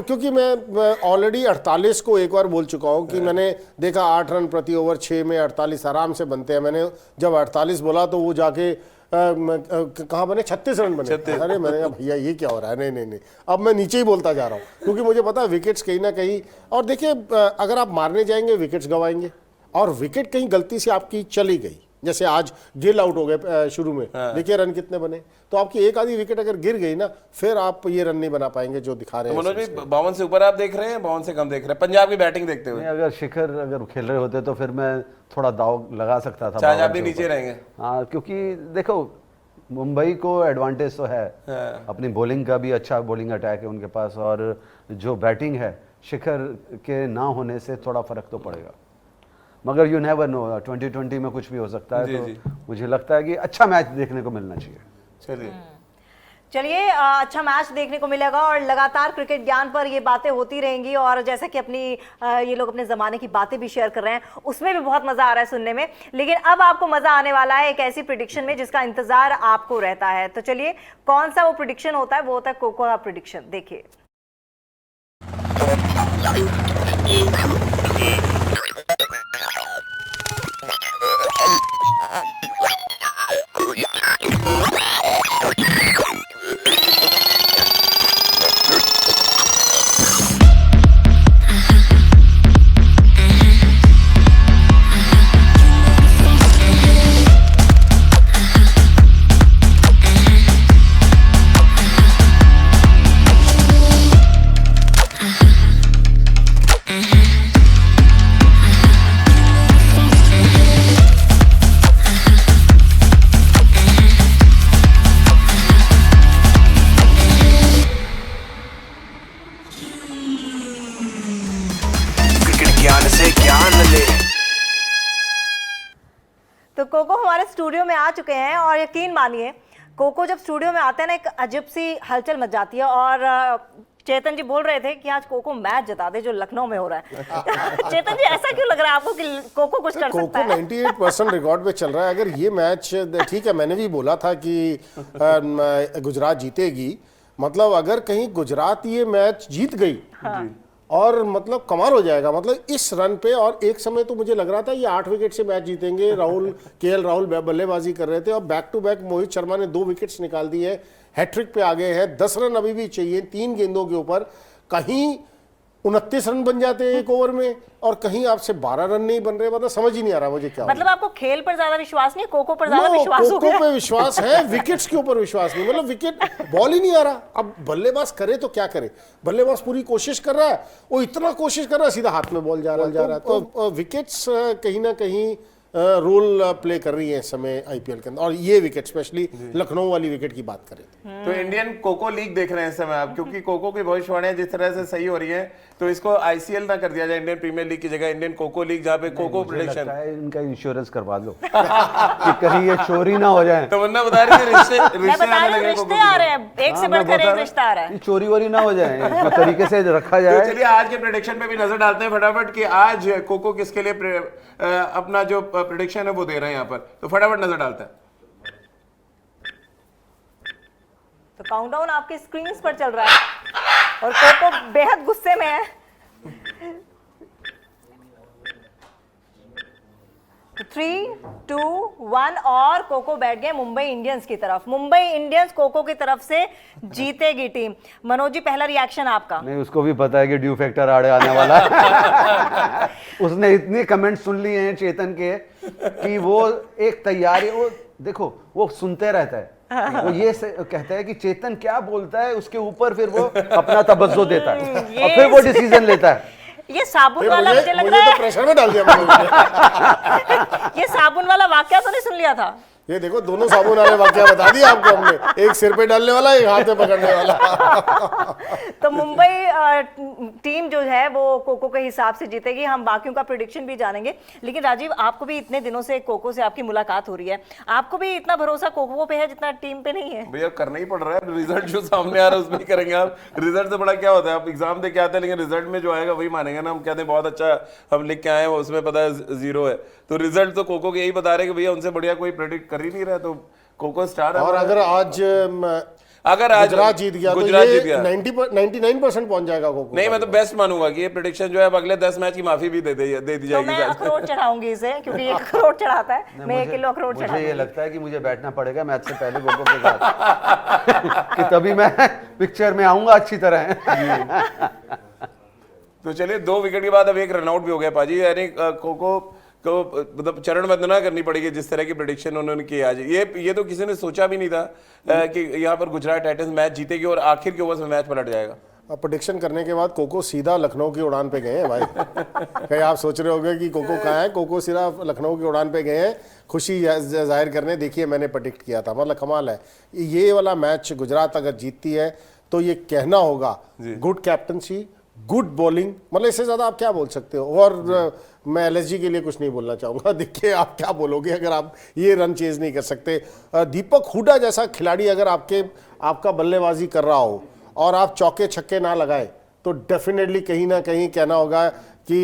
क्योंकि मैं ऑलरेडी 48 को एक बार बोल चुका हूँ कि मैंने देखा 8 रन प्रति ओवर, 6 में 48 आराम से बनते हैं। मैंने जब 48 बोला तो वो जाके कहाँ बने, 36 रन बने। अरे मैंने भैया ये क्या हो रहा है, नहीं, अब मैं नीचे ही बोलता जा रहा हूँ, क्योंकि मुझे पता है विकेट्स कहीं ना कहीं, और देखिए अगर आप मारने जाएंगे विकेट्स गंवाएंगे, और विकेट कहीं गलती से आपकी चली गई, जैसे आज गिल आउट हो गए शुरू में, देखिए रन कितने बने, तो आपकी एक आधी विकेट अगर गिर गई ना, फिर आप ये रन नहीं बना पाएंगे जो दिखा रहे हैं। मनोज भाई 52 से ऊपर आप देख रहे हैं, 52 से कम देख रहे हैं पंजाब की बैटिंग देखते हुए? अगर शिखर अगर खेल रहे होते तो फिर मैं थोड़ा दाव लगा सकता था। चाहे आप भी नीचे रहेंगे। हाँ, क्योंकि देखो मुंबई को एडवांटेज तो है, अपनी बॉलिंग का भी अच्छा बॉलिंग अटैक है उनके पास, और जो बैटिंग है शिखर के ना होने से थोड़ा फर्क तो पड़ेगा, मगर यू नेवर नो, 2020 में कुछ भी हो सकता है। तो मुझे लगता है कि अच्छा मैच देखने को मिलना चाहिए। चलिए अच्छा मैच देखने को मिलेगा और लगातार क्रिकेट ज्ञान पर ये बातें होती रहेंगी, और जैसा कि अपनी ये लोग अपने ज़माने की बातें भी शेयर कर रहे हैं, उसमें भी बहुत मज़ा आ रहा है सुनने में। लेकिन अब आपको मज़ा आने वाला है एक ऐसी प्रिडिक्शन में जिसका इंतज़ार आपको रहता है। तो चलिए कौन सा वो प्रिडिक्शन होता है, वो होता है कोको का प्रिडिक्शन। देखिए तो कोको हमारे स्टूडियो में आ चुके हैं, और यकीन मानिए कोको जब स्टूडियो में आते हैं ना, एक अजीब सी हलचल मच जाती है। और चेतन जी बोल रहे थे कि आज कोको मैच जिता दे जो लखनऊ में हो रहा है। चेतन जी ऐसा क्यों लग रहा है आपको कि कोको कुछ कर सकता है? 98% रिकॉर्ड पे चल रहा है। अगर ये मैच, ठीक है मैंने भी बोला था कि गुजरात जीतेगी, मतलब अगर कहीं गुजरात ये मैच जीत गई और मतलब कमाल हो जाएगा, मतलब इस रन पे। और एक समय तो मुझे लग रहा था ये 8 विकेट से मैच जीतेंगे। केएल राहुल बल्लेबाजी कर रहे थे, और back to back Mohit Sharma ने 2 विकेट्स निकाल दी है, हैट्रिक पे आ गए हैं। 10 रन अभी भी चाहिए 3 गेंदों के ऊपर, कहीं 29 रन बन जाते हैं एक ओवर में, और कहीं आपसे 12 रन नहीं बन रहे। मतलब समझ ही नहीं आ रहा मुझे क्या। मतलब आपको खेल पर ज्यादा विश्वास नहीं, कोको पर ज्यादा विश्वास हो गया? कोको पे विश्वास है, विकेट्स के ऊपर विश्वास नहीं। मतलब विकेट बॉल ही नहीं आ रहा। अब बल्लेबाज करे तो क्या करे, बल्लेबाज पूरी कोशिश कर रहा है, वो इतना कोशिश कर रहा है, सीधा हाथ में बॉल जा रहा है। तो विकेट्स कहीं ना कहीं रोल प्ले कर रही है इस समय आईपीएल के अंदर, और ये विकेट स्पेशली लखनऊ वाली विकेट की बात करें तो इंडियन कोको लीग देख रहे हैं इस समय आप, क्योंकि कोको की भविष्यवाणियां जिस तरह से सही हो रही है, तो इसको आईसीएल ना कर दिया जाए इंडियन प्रीमियर लीग की जगह इंडियन कोको लीग, जहाँ पे कोको प्रेडिक्शन। इनका इंश्योरेंस करवा लो कि कहीं ये चोरी ना हो जाए। तो वरना बता रही थी रिश्ते आने लगे, रिश्ते आ रहे हैं, एक से बढ़कर एक रिश्ता आ रहा है, चोरी वोरी ना हो जाए, इस तरीके से रखा जाए। चलिए आज के प्रेडिक्शन पे भी नजर डालते हैं फटाफट कि आज कोको किसके लिए अपना जो प्रेडिक्शन है वो दे रहे हैं यहाँ पर, तो फटाफट नजर डालते हैं। तो काउंटडाउन आपकी स्क्रीन पर चल रहा है और कोको बेहद गुस्से में है। 3, 2, 1 और कोको बैठ गए मुंबई इंडियंस की तरफ। मुंबई इंडियंस कोको की तरफ से जीतेगी टीम। मनोज जी पहला रिएक्शन आपका? नहीं, उसको भी पता है कि ड्यू फैक्टर आड़े आने वाला है। उसने इतने कमेंट सुन लिए हैं चेतन के कि वो एक तैयारी, वो देखो वो सुनते रहता है, वो ये कहता है कि चेतन क्या बोलता है, उसके ऊपर फिर वो अपना तवज्जो देता है और फिर वो डिसीजन लेता है। ये साबुन वाला मुझे लग रहा है, तो प्रेशर में डाल दिया ये साबुन वाला वाकया तो नहीं सुन लिया था? ये देखो दोनों साबुन वाले वाकया बता दिया आपको हमने, एक सिर पे डालने वाला, एक हाथ में पकड़ने वाला। तो मुंबई टीम जो है वो कोको के हिसाब से जीतेगी। हम बाकियों का प्रेडिक्शन भी जानेंगे, लेकिन राजीव आपको भी इतने दिनों से कोको से आपकी मुलाकात हो रही है, आपको भी इतना भरोसा कोको पे है जितना टीम पे नहीं है? भैया करना ही पड़ रहा है, रिजल्ट जो सामने आ रहा है उसमें ही करेंगे। आप रिजल्ट से बड़ा क्या होता है, आप एग्जाम दे के आते हैं लेकिन रिजल्ट में जो आएगा वही मानेंगे ना। हम कहते हैं बहुत अच्छा हम लिख के आए हैं, उसमें पता है 0 है, तो रिजल्ट तो कोको के यही बता रहे कि भैया उनसे बढ़िया कोई प्रेडिक्ट कर ही नहीं रहा, तो कोको स्टार। और अगर आज गुजरात जीत गया तो ये 99% पहुंच जाएगा कोको। नहीं, मैं तो बेस्ट मानूंगा कि ये प्रेडिक्शन जो है अब अगले 10 मैच की माफी भी दे दी तो जाएगी। मैं अखरोट चढ़ाऊंगी इसे, क्योंकि ये अखरोट चढ़ाता है, मैं 1 किलो अखरोट चढ़ाऊंगी। मुझे ये लगता है कि मुझे बैठना पड़ेगा मैच से पहले कोको के साथ कि तभी मैं पिक्चर में आऊंगा अच्छी तरह। तो चलिए 2 विकेट के बाद अब 1 रनआउट भी हो गया पाजी, यानी कोको को मतलब चरण वंदना करनी पड़ेगी जिस तरह की प्रेडिक्शन उन्होंने की आज। ये तो किसी ने सोचा भी नहीं था कि यहाँ पर गुजरात टाइटंस मैच जीतेगी और आखिर के ओवर्स में मैच पलट जाएगा। अब प्रेडिक्शन करने के बाद कोको सीधा लखनऊ की उड़ान पे गए हैं भाई। कहीं आप सोच रहे होंगे कि कोको कहाँ है, कोको सीधा लखनऊ की उड़ान पे गए हैं खुशी जाहिर करने। देखिए मैंने प्रेडिक्ट किया था, मतलब कमाल है। ये वाला मैच गुजरात अगर जीतती है तो ये कहना होगा गुड कैप्टनसी, गुड बॉलिंग, मतलब इससे ज्यादा आप क्या बोल सकते हो। और मैं एलएसजी के लिए कुछ नहीं बोलना चाहूंगा, देखिए आप क्या बोलोगे अगर आप ये रन चेज नहीं कर सकते। दीपक हुडा जैसा खिलाड़ी अगर आपका बल्लेबाजी कर रहा हो और आप चौके छक्के ना लगाए तो डेफिनेटली कहीं ना कहीं कहना होगा कि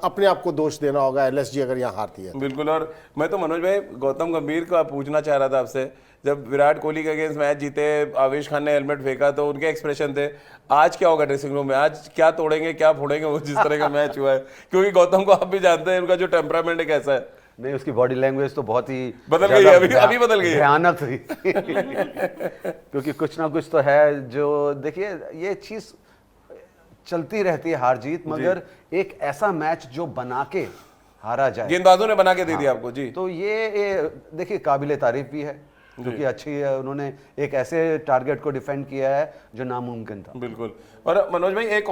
अपने आप को दोष देना होगा एलएसजी अगर यहाँ हारती है। बिल्कुल। और मैं तो मनोज भाई गौतम गंभीर का पूछना चाह रहा था आपसे, जब विराट कोहली के अगेंस्ट मैच जीते, आवेश खान ने हेलमेट फेंका तो उनके एक्सप्रेशन थे, आज क्या होगा ड्रेसिंग रूम में, आज क्या तोड़ेंगे क्या फोड़ेंगे, वो जिस तरह का मैच हुआ है। क्योंकि गौतम को आप भी जानते हैं, उनका जो टेम्परामेंट है कैसा है। नहीं, उसकी बॉडी लैंग्वेज तो बहुत ही बदल गई है, अभी बदल गई है, भयानक थी। क्योंकि कुछ ना कुछ तो है जो, देखिए ये चीज चलती रहती है हार जीत, मगर एक ऐसा मैच जो बना के हारा जाए, गेंदबाजों ने बना के दे दिया आपको जी। तो ये देखिए काबिले तारीफ भी है, क्योंकि अच्छी है, उन्होंने एक ऐसे टारगेट को डिफेंड किया है जो नामुमकिन था। बिल्कुल। और मनोज भाई एक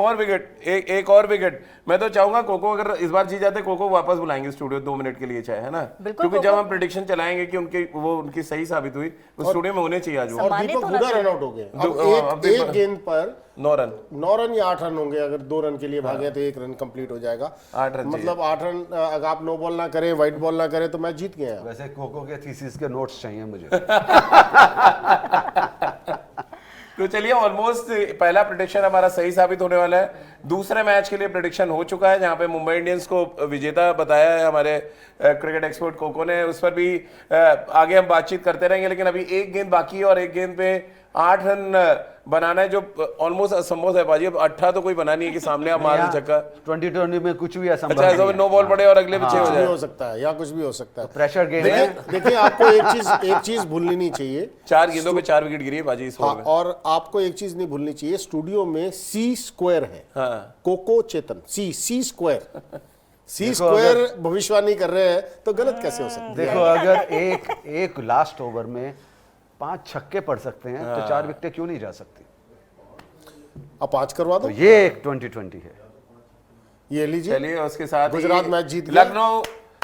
और विकेट मैं तो चाहूंगा कोको अगर इस बार जीत जाते, कोको वापस बुलाएंगे स्टूडियो 2 मिनट के लिए चाहे, है ना, क्योंकि जब हम प्रेडिक्शन चलाएंगे कि उनकी सही साबित हुई, वो स्टूडियो में होने चाहिए आज। और दीपक हुडा रन आउट हो गए, अब एक गेंद पर 9 रन या 8 रन होंगे। अगर 2 रन के लिए भागे तो 1 रन कंप्लीट हो जाएगा। 8 रन, मतलब 8 रन अगर आप नो बॉल ना करें, वाइट बॉल ना करें तो मैच जीत गए। वैसे कोको के थीसिस के नोट्स चाहिए मुझे। तो चलिए ऑलमोस्ट पहला प्रेडिक्शन हमारा सही साबित होने वाला है। दूसरे मैच के लिए प्रेडिक्शन हो चुका है, जहां पे मुंबई इंडियंस को विजेता बताया है हमारे क्रिकेट एक्सपर्ट कोको ने। उस पर भी आगे हम बातचीत करते रहेंगे, लेकिन अभी 1 गेंद बाकी है और 1 गेंद पे 8 रन बनाना है, जो ऑलमोस्ट असंभव है बाजी। अब 8 तो कोई बना नहीं है कि सामने आप मार छक्का। 2020 में कुछ भी असंभव अच्छा, ऐसा 9 बॉल पड़े और अगले पीछे हो जाए, हो सकता है या कुछ भी हो सकता है। प्रेशर गेम है। देखिए आपको एक चीज भूलनी नहीं चाहिए, 4 गेंदों पे 4 विकेट गिरी है बाजी इस ओवर में। और आपको एक चीज नहीं भूलनी चाहिए, स्टूडियो में C² है। हाँ। कोको चेतन C² भविष्यवाणी कर रहे हैं तो गलत कैसे हो सकता है। देखो अगर एक लास्ट ओवर में 5 छक्के पड़ सकते हैं तो 4 विकेटें क्यों नहीं जा सकती। अब 5 करवा दो, तो ये एक 2020 है। ये लीजिए। चलिए उसके साथ गुजरात मैच जीत गया। लखनऊ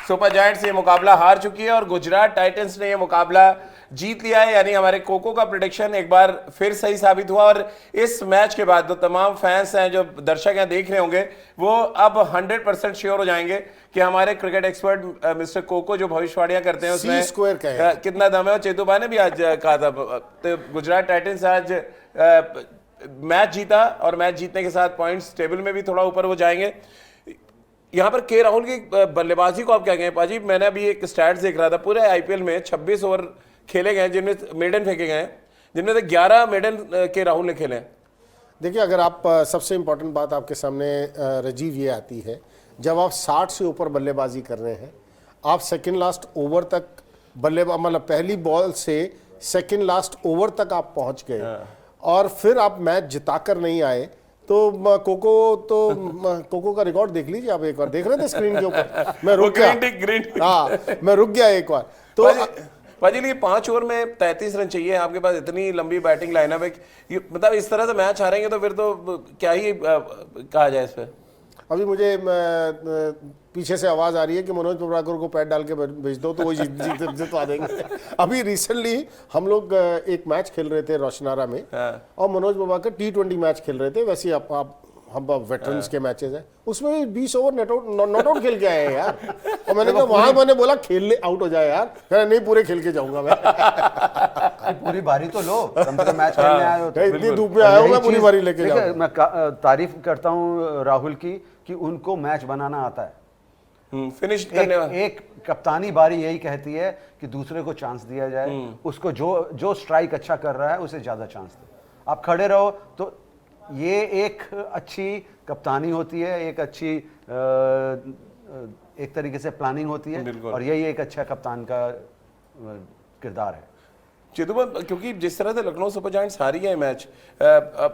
सुपर जायंट्स ये मुकाबला हार चुकी है और गुजरात टाइटंस ने ये मुकाबला जीत लिया है। यानी हमारे कोको का प्रेडिक्शन एक बार फिर सही साबित हुआ। और इस मैच के बाद जो तमाम फैंस हैं, जो दर्शक हैं देख रहे होंगे, वो अब 100% श्योर हो जाएंगे कि हमारे क्रिकेट एक्सपर्ट मिस्टर कोको जो भविष्यवाणियां करते हैं उसमें C² कितना दम है। और चेतू भाई ने भी आज कहा था, तो गुजरात टाइटंस आज मैच जीता और मैच जीतने के साथ पॉइंट्स टेबल में भी थोड़ा ऊपर वो जाएंगे। यहाँ पर के राहुल की बल्लेबाजी को आप क्या कहें पाजी? मैंने अभी एक स्टैट्स देख रहा था, पूरे आईपीएल में 26 ओवर खेले गए जिनमें मेडन फेंके गए, जिनमें से 11 मेडन के राहुल ने खेले। देखिए अगर आप सबसे इंपॉर्टेंट बात आपके सामने राजीव ये आती है, जब आप 60 से ऊपर बल्लेबाजी कर रहे हैं, आप सेकंड लास्ट ओवर तक मतलब पहली बॉल से सेकंड लास्ट ओवर तक आप पहुंच गए और फिर आप मैच जिताकर नहीं आए, तो कोको का रिकॉर्ड देख लीजिए आप। एक बार देख रहे थे स्क्रीन के ऊपर, मैं रुक गया। हाँ, मैं रुक गया एक बार। तो पाजी 5 ओवर में 33 रन चाहिए, आपके पास इतनी लंबी बैटिंग लाइनअप है, मतलब इस तरह से मैच हारेंगे तो फिर तो क्या ही कहा जाए इस पर। अभी मुझे पीछे से आवाज आ रही है कि मनोज प्रभाकर को पैड डाल के भेज दो तो वो जितवा देंगे। अभी रिसेंटली हम लोग एक मैच खेल रहे थे रोशनारा में, और मनोज प्रभाकर T20 मैच खेल रहे थे। वैसे ही हम वेटरन्स के मैचेस हैं, उसमें भी 20 ओवर नॉट आउट खेल के आए हैं यार। और मैंने कहा वहां मैंने बोला खेल ले, आउट हो जाए यार। कह नहीं, पूरे खेल के जाऊंगा मैं। पूरी बारी तो लो, कम से कम मैच खेलने आए हो तो। इतनी धूप में आया हूं मैं, पूरी बारी लेके जाऊंगा। मैं तारीफ करता हूं राहुल की कि उनको मैच बनाना आता है। फिनिश करने वाला। एक कप्तानी बारी यही कहती है कि दूसरे को चांस दिया जाए, उसको जो स्ट्राइक अच्छा कर रहा है उसे ज्यादा चांस दो। आप खड़े रहो तो ये एक अच्छी कप्तानी होती है, एक अच्छी एक तरीके से प्लानिंग होती है, और यही एक अच्छा कप्तान का किरदार है। चेतुबा, क्योंकि जिस तरह से लखनऊ सुपर जायंट्स हारी है मैच,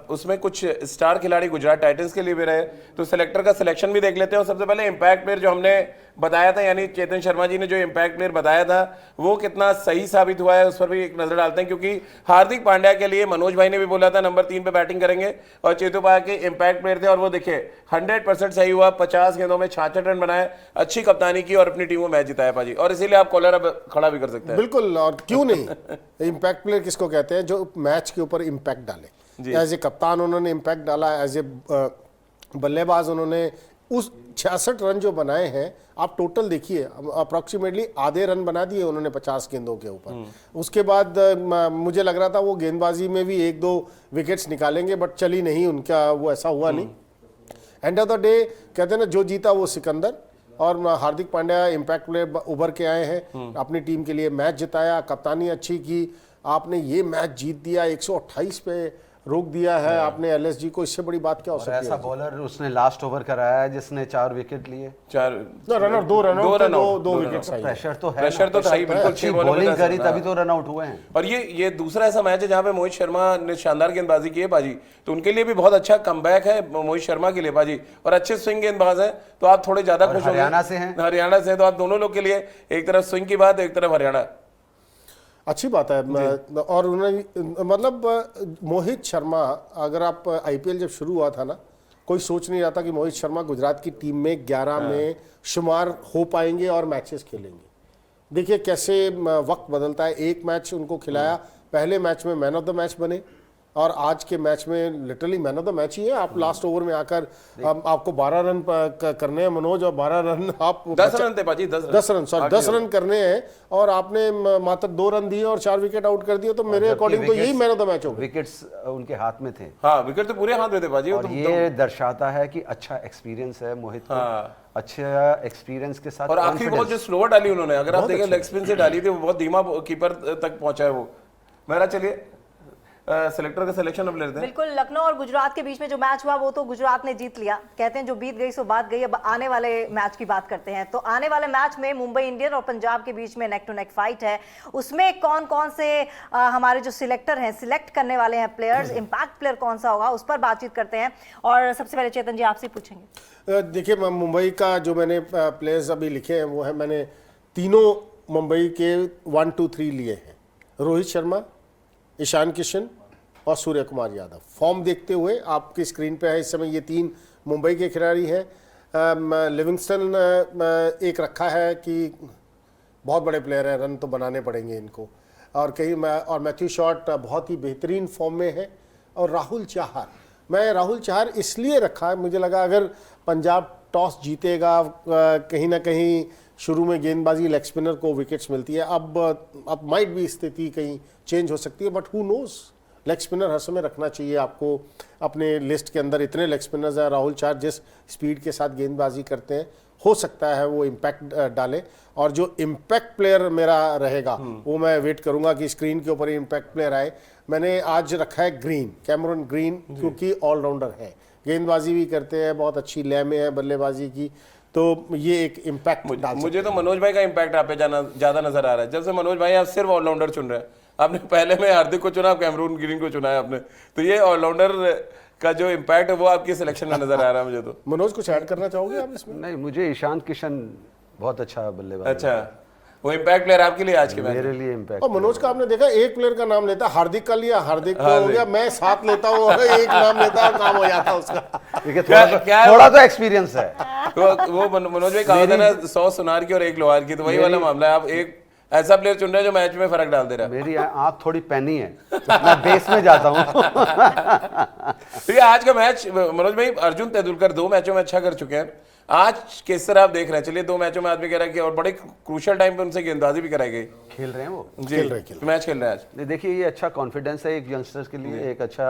उसमें कुछ स्टार खिलाड़ी गुजरात टाइटंस के लिए भी रहे, तो सेलेक्टर का सिलेक्शन भी देख लेते हैं। और सबसे पहले इम्पैक्ट प्लेयर जो हमने बताया था, यानी चेतन शर्मा जी ने जो इम्पैक्ट प्लेयर बताया था, वो कितना सही साबित हुआ है उस पर भी एक नजर डालते हैं। क्योंकि हार्दिक पांड्या के लिए मनोज भाई ने भी बोला था नंबर 3 पे बैटिंग करेंगे, और चेतुबा के इम्पैक्ट प्लेयर थे, और वो देखिए 100% सही हुआ। 50 गेंदों में 66 रन बनाए, अच्छी कप्तानी की और अपनी टीम को मैच जिताया पाजी। और इसीलिए आप कॉलर अब खड़ा भी कर सकते हैं। बिल्कुल, और क्यों नहीं। इम्पैक्ट प्लेयर किसको कहते हैं? जो मैच के ऊपर इम्पैक्ट डाले। एज ए कप्तान उन्होंने इम्पैक्ट डाला, एज ए बल्लेबाज उन्होंने उस 66 रन जो बनाए हैं, आप टोटल देखिए अप्रॉक्सीमेटली आधे रन बना दिए उन्होंने 50 गेंदों के ऊपर। उसके बाद मुझे लग रहा था वो गेंदबाजी में भी 1-2 विकेट्स निकालेंगे, बट चली नहीं उनका, वो ऐसा हुआ नहीं। एंड ऑफ द डे कहते हैं ना, जो जीता वो सिकंदर। और हार्दिक पांड्या इम्पैक्ट प्लेयर उभर के आए हैं, अपनी टीम के लिए मैच जिताया, कप्तानी अच्छी की। आपने ये मैच जीत दिया, 128 पे रोक दिया है आपने एलएसजी को, इससे बड़ी बात क्या हो सकती है? ऐसा बॉलर उसने लास्ट ओवर कराया है जिसने 4 विकेट लिए, 4 रनर 2 विकेट। प्रेशर तो है, प्रेशर तो सही, बिल्कुल अच्छी बॉलिंग करी तभी तो रन आउट हुए हैं। और ये दूसरा ऐसा मैच है जहां पे मोहित शर्मा ने शानदार गेंदबाजी की है बाजी, तो उनके लिए भी बहुत अच्छा कमबैक है मोहित शर्मा के लिए बाजी। और अच्छे स्विंग गेंदबाज हैं, तो आप थोड़े ज्यादा खुश होंगे। हरियाणा से हैं, हरियाणा से, तो आप दोनों लोग के लिए एक तरफ स्विंग की बात, एक तरफ हरियाणा, अच्छी बात है। और उन्होंने मतलब मोहित शर्मा, अगर आप आईपीएल जब शुरू हुआ था ना, कोई सोच नहीं रहा था कि मोहित शर्मा गुजरात की टीम में 11 में शुमार हो पाएंगे और मैचेस खेलेंगे। देखिए कैसे वक्त बदलता है। एक मैच उनको खिलाया, पहले मैच में मैन ऑफ द मैच बने, और आज के मैच में literally man of the match ही है। आप लास्ट ओवर में आकर आपको 12 रन करने हैं मनोज, और 12 रन आप 10 रन थे पाजी, 10 रन करने हैं, और आपने मात्र 2 रन दिए और 4 विकेट आउट कर दिए। तो मेरे अकॉर्डिंग तो यही मैन ऑफ द मैच होगा। विकेट्स उनके हाथ में थे। हाँ, विकेट तो पूरे हाथ में थे पाजी। और ये दर्शाता है कि अच्छा एक्सपीरियंस है मोहित को, अच्छा एक्सपीरियंस के साथ। और आखिरी बॉल जो स्लोअर डाली उन्होंने, अगर आप देखें लेग स्पिन से डाली थी, वो बहुत धीमा कीपर तक पहुंचा है वो। मेरा चलिए सेलेक्टर का सिलेक्शन अब लेते हैं। बिल्कुल, लखनऊ और गुजरात के बीच में जो मैच हुआ वो तो गुजरात ने जीत लिया। कहते हैं जो बीत गई सो बात गई। अब आने वाले मैच की बात करते हैं। तो आने वाले मैच में मुंबई इंडियन और पंजाब के बीच में नेक टू नेक फाइट है। उसमें कौन कौन से हमारे जो सिलेक्टर हैं, सिलेक्ट करने वाले हैं प्लेयर्स, इम्पैक्ट प्लेयर कौन सा होगा, उस पर बातचीत करते हैं। और सबसे पहले चेतन जी आपसे पूछेंगे। देखिए, मुंबई का जो मैंने प्लेयर्स अभी लिखे हैं वो है, मैंने तीनों मुंबई के 1, 2, 3 लिए हैं। रोहित शर्मा, ईशान किशन और सूर्य कुमार यादव। फॉर्म देखते हुए आपकी स्क्रीन पे है इस समय, ये 3 मुंबई के खिलाड़ी हैं। लिविंगस्टन एक रखा है कि बहुत बड़े प्लेयर है, रन तो बनाने पड़ेंगे इनको। और और मैथ्यू शॉट बहुत ही बेहतरीन फॉर्म में है। और राहुल चाहर, मैं राहुल चाहर इसलिए रखा है, मुझे लगा अगर पंजाब टॉस जीतेगा, कहीं ना कहीं शुरू में गेंदबाजी लेग स्पिनर को विकेट्स मिलती है। अब माइट भी स्थिति कहीं चेंज हो सकती है, but who knows, leg spinner हर समय रखना चाहिए आपको अपने लिस्ट के अंदर। इतने लेग स्पिनर्स हैं, राहुल चाहर जिस स्पीड के साथ गेंदबाजी करते हैं, हो सकता है वो इम्पैक्ट डाले। और जो इम्पैक्ट प्लेयर मेरा रहेगा वो मैं वेट करूंगा कि स्क्रीन के ऊपर इम्पैक्ट प्लेयर आए। मैंने आज रखा है ग्रीन, कैमरन ग्रीन, क्योंकि ऑलराउंडर है, गेंदबाजी भी करते हैं, बहुत अच्छी लय में है बल्लेबाजी की, तो ये एक इम्पैक्ट डाल। मुझे तो मनोज भाई का इम्पैक्ट आप पे ज्यादा नजर आ रहा है। जब से मनोज भाई आप सिर्फ ऑलराउंडर चुन रहे हैं, आपने पहले में हार्दिक को चुना, कैमरून ग्रीन को चुना है आपने, तो ये ऑलराउंडर का जो इम्पैक्ट है वो आपकी सिलेक्शन में नजर आ रहा है मुझे। तो मनोज कुछ ऐड करना चाहोगे आप इसमें? नहीं, मुझे ईशान किशन बहुत अच्छा बल्लेबाज। अच्छा, वो इम्पैक्ट प्लेयर आपके लिए आज के मैच मेरे लिए इम्पैक्ट। और मनोज का आपने देखा, एक प्लेयर का नाम लेता, हार्दिक का लिया, हार्दिक का हो गया, मैं 7 लेता हूँ, एक नाम लेता हूँ, काम हो जाता उसका। देखिए क्या है थोड़ा तो एक्सपीरियंस है। वो मनोज भाई कहा था ना 100 सुनार की और 1 लोहार की, तो वही वाला मामला है। आप एक ऐसा प्लेयर चुन रहे हैं जो मैच में फर्क डाल दे रहा है। मेरी आंख थोड़ी पैनी है, मैं बेस में जाता हूँ। तो ये आज का मैच मनोज भाई, अर्जुन तेंदुलकर 2 मैचों में अच्छा कर चुके हैं। आज किस तरह आप देख रहे हैं? चलिए 2 मैचों में आदमी कह रहा है कि और बड़े क्रूशियल टाइम पे उनसे गेंदबाजी भी कराई गई। खेल रहे हैं वो, जी खेल रहे मैच खेल रहे हैं आज। नहीं देखिए ये अच्छा कॉन्फिडेंस है एक यंगस्टर्स के लिए, एक अच्छा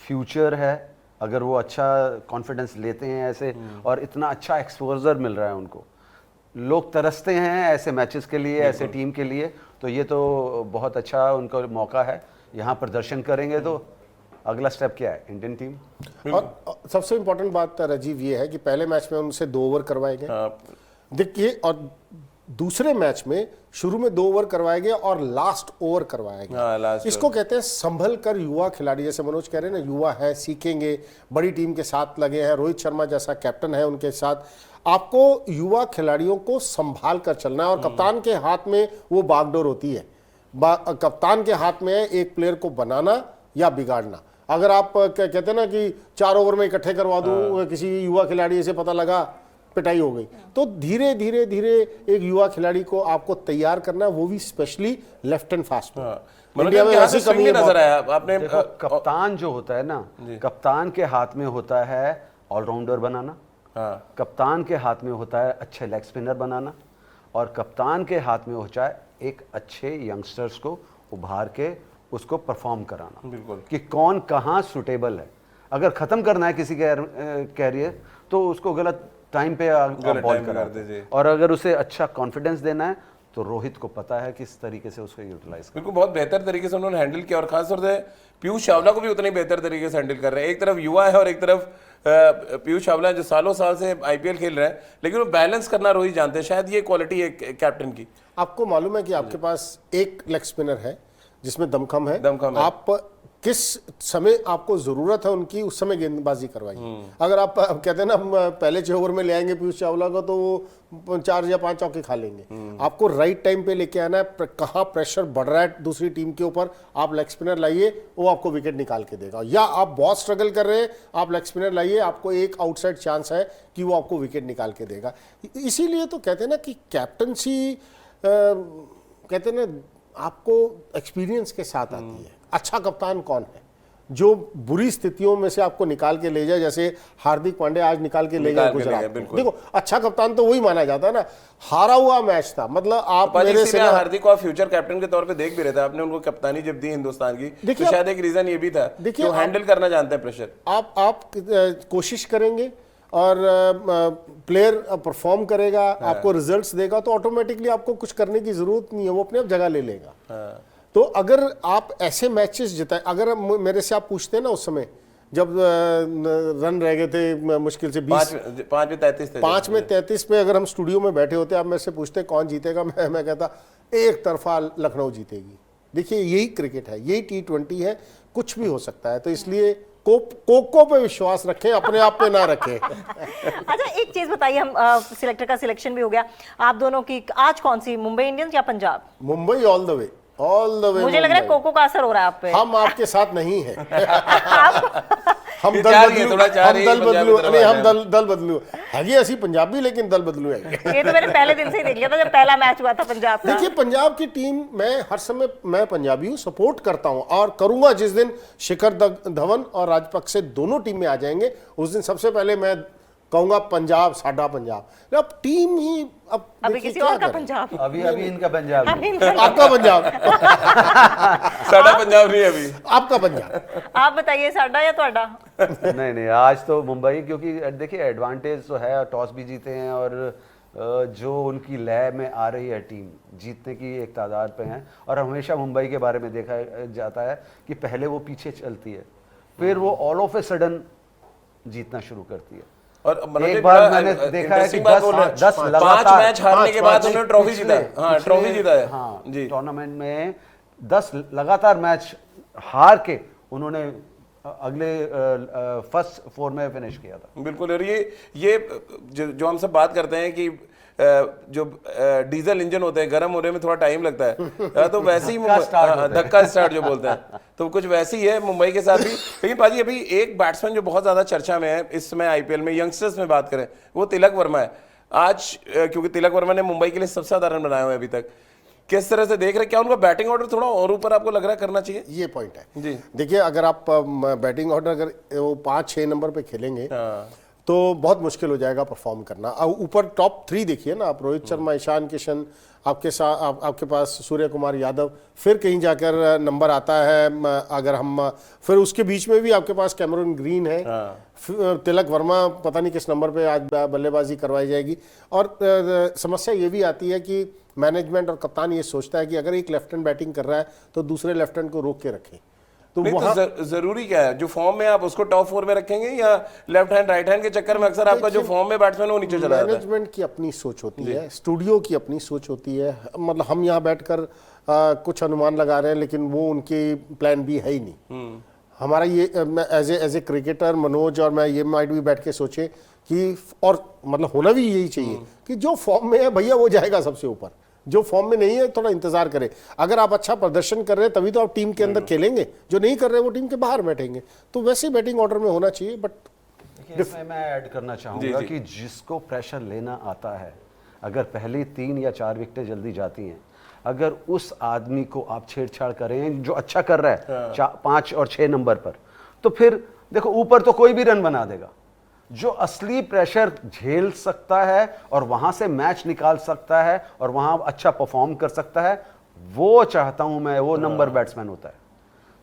फ्यूचर है अगर वो अच्छा कॉन्फिडेंस लेते हैं ऐसे, और इतना अच्छा एक्सपोजर मिल रहा है उनको। लोग तरसते हैं ऐसे मैचेस के लिए, ऐसे टीम के लिए, तो ये तो बहुत अच्छा उनका मौका है। यहाँ प्रदर्शन करेंगे तो अगला स्टेप क्या है इंडियन टीम। और सबसे इंपॉर्टेंट बात राजीव ये है कि पहले मैच में उनसे 2 ओवर करवाए गए, देखिए, और दूसरे मैच में शुरू में 2 ओवर करवाए गए और लास्ट ओवर करवाया गया। इसको कहते हैं संभल कर युवा खिलाड़ी, जैसे मनोज कह रहे हैं ना, युवा है, सीखेंगे, बड़ी टीम के साथ लगे हैं, रोहित शर्मा जैसा कैप्टन है उनके साथ। आपको युवा खिलाड़ियों को संभाल कर चलना है, और कप्तान के हाथ में वो बागडोर होती है। कप्तान के हाथ में है एक प्लेयर को बनाना या बिगाड़ना। अगर आप कहते हैं ना कि 4 ओवर में इकट्ठे करवा दूं किसी युवा खिलाड़ी से, पता लगा पिटाई हो गई, तो धीरे धीरे धीरे एक युवा खिलाड़ी को आपको तैयार करना है, वो भी स्पेशली लेफ्ट एंड फास्ट में। इंडिया में ऐसी कमी नजर आया आपने। कप्तान जो होता है ना, कप्तान के हाथ में होता है ऑलराउंडर बनाना, कप्तान के हाथ में होता है अच्छे लेग स्पिनर बनाना, और कप्तान के हाथ में होता है एक अच्छे यंगस्टर्स को उभार के उसको परफॉर्म कराना। बिल्कुल, कि कौन कहाँ सुटेबल है। अगर खत्म करना है किसी कैरियर तो उसको गलत टाइम पे बॉल करा दे, और अगर उसे अच्छा कॉन्फिडेंस देना है तो रोहित को पता है किस तरीके से उसको यूटिलाइज करना। बिल्कुल, बहुत बेहतर तरीके से उन्होंने हैंडल किया, और खासतौर से पीयूष चावला को भी उतने बेहतर तरीके से हैंडल कर रहे हैं। एक तरफ युवा है और एक तरफ पीयूष चावला जो सालों साल से आईपीएल खेल रहे हैं, लेकिन वो बैलेंस करना रोहित जानते हैं। शायद ये क्वालिटी है कैप्टन की। आपको मालूम है कि आपके पास एक लेग स्पिनर है जिसमें दमखम है, आप किस समय आपको जरूरत है उनकी, उस समय गेंदबाजी करवाइए। अगर आप कहते हैं ना पहले 6 ओवर में ले आएंगे पीयूष चावला को तो वो 4 या 5 चौके खा लेंगे। आपको राइट टाइम पे लेके आना है, कहाँ प्रेशर बढ़ रहा है दूसरी टीम के ऊपर, आप लेग स्पिनर लाइए, वो आपको विकेट निकाल के देगा। या आप बहुत स्ट्रगल कर रहे हैं, आप लेग स्पिनर लाइए, आपको एक आउटसाइड चांस है कि वो आपको विकेट निकाल के देगा। इसीलिए तो कहते हैं ना कि कैप्टनसी कहते हैं ना आपको एक्सपीरियंस के साथ आती है। अच्छा कप्तान कौन है जो बुरी स्थितियों में से आपको निकाल के ले जाए, जैसे हार्दिक पांड्या आज निकाल के ले जाए गुजरात। देखो अच्छा कप्तान तो वही माना जाता है ना। हारा हुआ मैच था, मतलब आप मेरे से हार्दिक को आप फ्यूचर कैप्टन के तौर पे देख भी रहे थे, आपने उनको कप्तानी जब दी हिंदुस्तान की, तो शायद एक रीजन ये भी था कि वो हैंडल करना जानते हैं प्रेशर। आप कोशिश करेंगे और प्लेयर परफॉर्म करेगा, आपको रिजल्ट्स देगा, तो ऑटोमेटिकली आपको कुछ करने की जरूरत नहीं है, वो अपने आप जगह ले लेगा। तो अगर आप ऐसे मैचेस जिताए, अगर मेरे से आप पूछते हैं ना उस समय जब रन रह गए थे मुश्किल से 5 में 33 पे, अगर हम स्टूडियो में बैठे होते, आप मेरे से पूछते कौन जीतेगा, मैं कहता एक तरफा लखनऊ जीतेगी। देखिए यही क्रिकेट है, यही T20 है, कुछ भी हो सकता है। तो इसलिए कोको पे विश्वास रखें, अपने आप पे ना रखें। अच्छा एक चीज बताइए, हम सिलेक्टर का सिलेक्शन भी हो गया आप दोनों की, आज कौन सी, मुंबई इंडियंस या Punjab? Mumbai all the way, all the way. मुझे लग रहा है कोको का असर हो रहा है आप पे। हम आपके साथ नहीं है। हम ये दल चार ही है, बदलू, थोड़ा चार हम ही दल बदलू, पंजाबी नहीं हम तरफ दल बदलू है, ऐसी पंजाबी लेकिन दल बदलू है। ये तो मैंने पहले दिन से ही देख लिया था जब पहला मैच हुआ था पंजाब का। देखिए पंजाब की टीम, मैं हर समय, मैं पंजाबी हूँ, सपोर्ट करता हूँ और करूंगा। जिस दिन शिखर धवन और राजपक्षे दोनों टीम में आ जाएंगे, उस दिन सबसे पहले मैं कहूंगा पंजाब, साडा पंजाब। अब टीम ही अब अभी किसी और का पंजाब, अभी इनका पंजाब, आपका पंजाब। साडा पंजाब नहीं अभी, आपका पंजाब। आप बताइए साडा या ਤੁਹਾਡਾ? नहीं आज तो मुंबई, क्योंकि देखिए एडवांटेज तो है, टॉस भी जीते हैं और जो उनकी लय में आ रही है टीम, जीतने की एक तादाद पे हैं। और हमेशा मुंबई के बारे में देखा जाता है कि पहले वो पीछे चलती है, फिर वो ऑल ऑफ ए सडन जीतना शुरू करती है। और एक बार मैंने देखा है कि 10 लगातार मैच हारने के बाद उन्होंने ट्रॉफी जीता है। हाँ, ट्रॉफी जीता है। हाँ जी, टूर्नामेंट में 10 लगातार मैच हार के उन्होंने अगले फर्स्ट 4 में फिनिश किया था। बिल्कुल। और ये जो हम सब बात करते हैं कि जो डीजल इंजन होते हैं गर्म होने में थोड़ा टाइम लगता है, तो वैसे ही धक्का स्टार्ट जो बोलते हैं, तो कुछ वैसे ही है मुंबई के साथ भी। लेकिन पाजी अभी एक बैट्समैन जो बहुत ज्यादा चर्चा में है इस समय आईपीएल में, यंगस्टर्स में बात करें, वो तिलक वर्मा है आज, क्योंकि तिलक वर्मा ने मुंबई के लिए सबसे ज्यादा रन बनाए हुए अभी तक। किस तरह से देख रहे हैं, क्या उनका बैटिंग ऑर्डर थोड़ा और ऊपर आपको लग रहा है करना चाहिए? ये पॉइंट है जी। देखिए, अगर आप बैटिंग ऑर्डर अगर वो 5-6 नंबर पे खेलेंगे तो बहुत मुश्किल हो जाएगा परफॉर्म करना। ऊपर टॉप 3 देखिए ना आप, रोहित शर्मा, ईशान किशन, आपके साथ आपके पास सूर्य कुमार यादव, फिर कहीं जाकर नंबर आता है अगर हम, फिर उसके बीच में भी आपके पास कैमरून ग्रीन है, तिलक वर्मा पता नहीं किस नंबर पे आज बल्लेबाजी करवाई जाएगी। और समस्या ये भी आती है कि मैनेजमेंट और कप्तान ये सोचता है कि अगर एक लेफ्ट हैंड बैटिंग कर रहा है तो दूसरे लेफ्ट हैंड को रोक के रखें। तो वहाँ तो जरूरी क्या है, जो फॉर्म में आप उसको टॉप 4 में रखेंगे या लेफ्ट हैंड राइट हैंड के चक्कर में अक्सर आपका जो फॉर्म में बैट्समैन वो नीचे चला जाता है? मैनेजमेंट की अपनी सोच होती है, स्टूडियो की अपनी सोच होती है। मतलब हम यहाँ बैठकर कुछ अनुमान लगा रहे हैं, लेकिन वो उनकी प्लान बी है ही नहीं। हमारा ये एज ए क्रिकेटर मनोज और मैं ये माइट भी बैठ के सोचे कि, और मतलब होना भी यही चाहिए कि जो फॉर्म में है भैया वो जाएगा सबसे ऊपर, जो फॉर्म में नहीं है थोड़ा इंतजार करें। अगर आप अच्छा प्रदर्शन कर रहे हैं तभी तो आप टीम के अंदर खेलेंगे, जो नहीं कर रहे वो टीम के बाहर बैठेंगे। तो वैसे बैटिंग ऑर्डर में होना चाहिए। बट इसमें मैं ऐड करना चाहूँगा कि जिसको प्रेशर लेना आता है, अगर पहली 3 या 4 विकेटें जल्दी जाती हैं, अगर उस आदमी को आप छेड़छाड़ करें जो अच्छा कर रहा है 5 और 6 नंबर पर, तो फिर देखो ऊपर तो कोई भी रन बना देगा। जो असली प्रेशर झेल सकता है और वहां से मैच निकाल सकता है और वहां अच्छा परफॉर्म कर सकता है, वो चाहता हूं मैं, वो नंबर बैट्समैन होता है।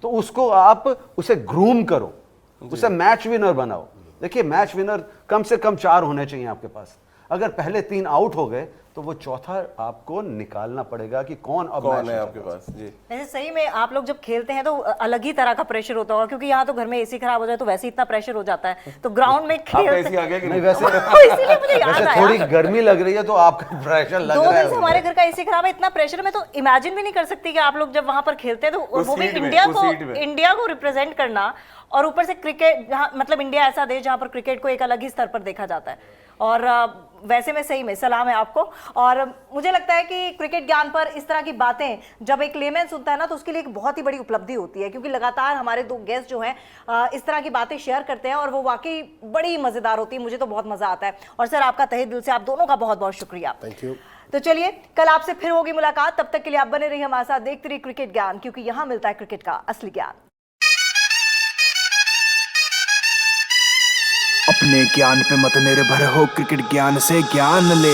तो उसको आप उसे ग्रूम करो, उसे मैच विनर बनाओ। देखिए, मैच विनर कम से कम 4 होने चाहिए आपके पास। अगर पहले 3 आउट हो गए तो वो चौथा आपको निकालना पड़ेगा कि कौन है आपके पास। जी, वैसे सही में आप लोग जब खेलते हैं तो अलग ही तरह का प्रेशर होता होगा, क्योंकि यहाँ तो घर में एसी खराब हो जाए तो वैसे इतना प्रेशर हो जाता है, तो ग्राउंड में एसी आ गया कि नहीं? वैसे इसीलिए मुझे याद आया, थोड़ी गर्मी लग रही है तो आपका प्रेशर लग 2 रहा दिन से है। हमारे घर का एसी खराब है, इतना प्रेशर में तो इमेजिन भी नहीं कर सकती कि आप लोग जब वहां पर खेलते हैं तो वो भी इंडिया को रिप्रेजेंट करना, और ऊपर से क्रिकेट, मतलब इंडिया ऐसा देश जहां पर क्रिकेट को एक अलग ही स्तर पर देखा जाता है। और वैसे में सही में सलाम है आपको। और मुझे लगता है कि क्रिकेट ज्ञान पर इस तरह की बातें जब एक लेमैन सुनता है ना, तो उसके लिए एक बहुत ही बड़ी उपलब्धि होती है, क्योंकि लगातार हमारे 2 गेस्ट जो हैं इस तरह की बातें शेयर करते हैं और वो वाकई बड़ी मजेदार होती है। मुझे तो बहुत मजा आता है। और सर, आपका तहे दिल से आप दोनों का बहुत बहुत शुक्रिया। Thank you. तो चलिए, कल आपसे फिर होगी मुलाकात। तब तक के लिए आप बने रहिए हमारे साथ, देखते रहिए क्रिकेट ज्ञान, क्योंकि यहां मिलता है क्रिकेट का असली ज्ञान। अपने ज्ञान पे मत निर्भर हो, क्रिकेट ज्ञान से ज्ञान ले।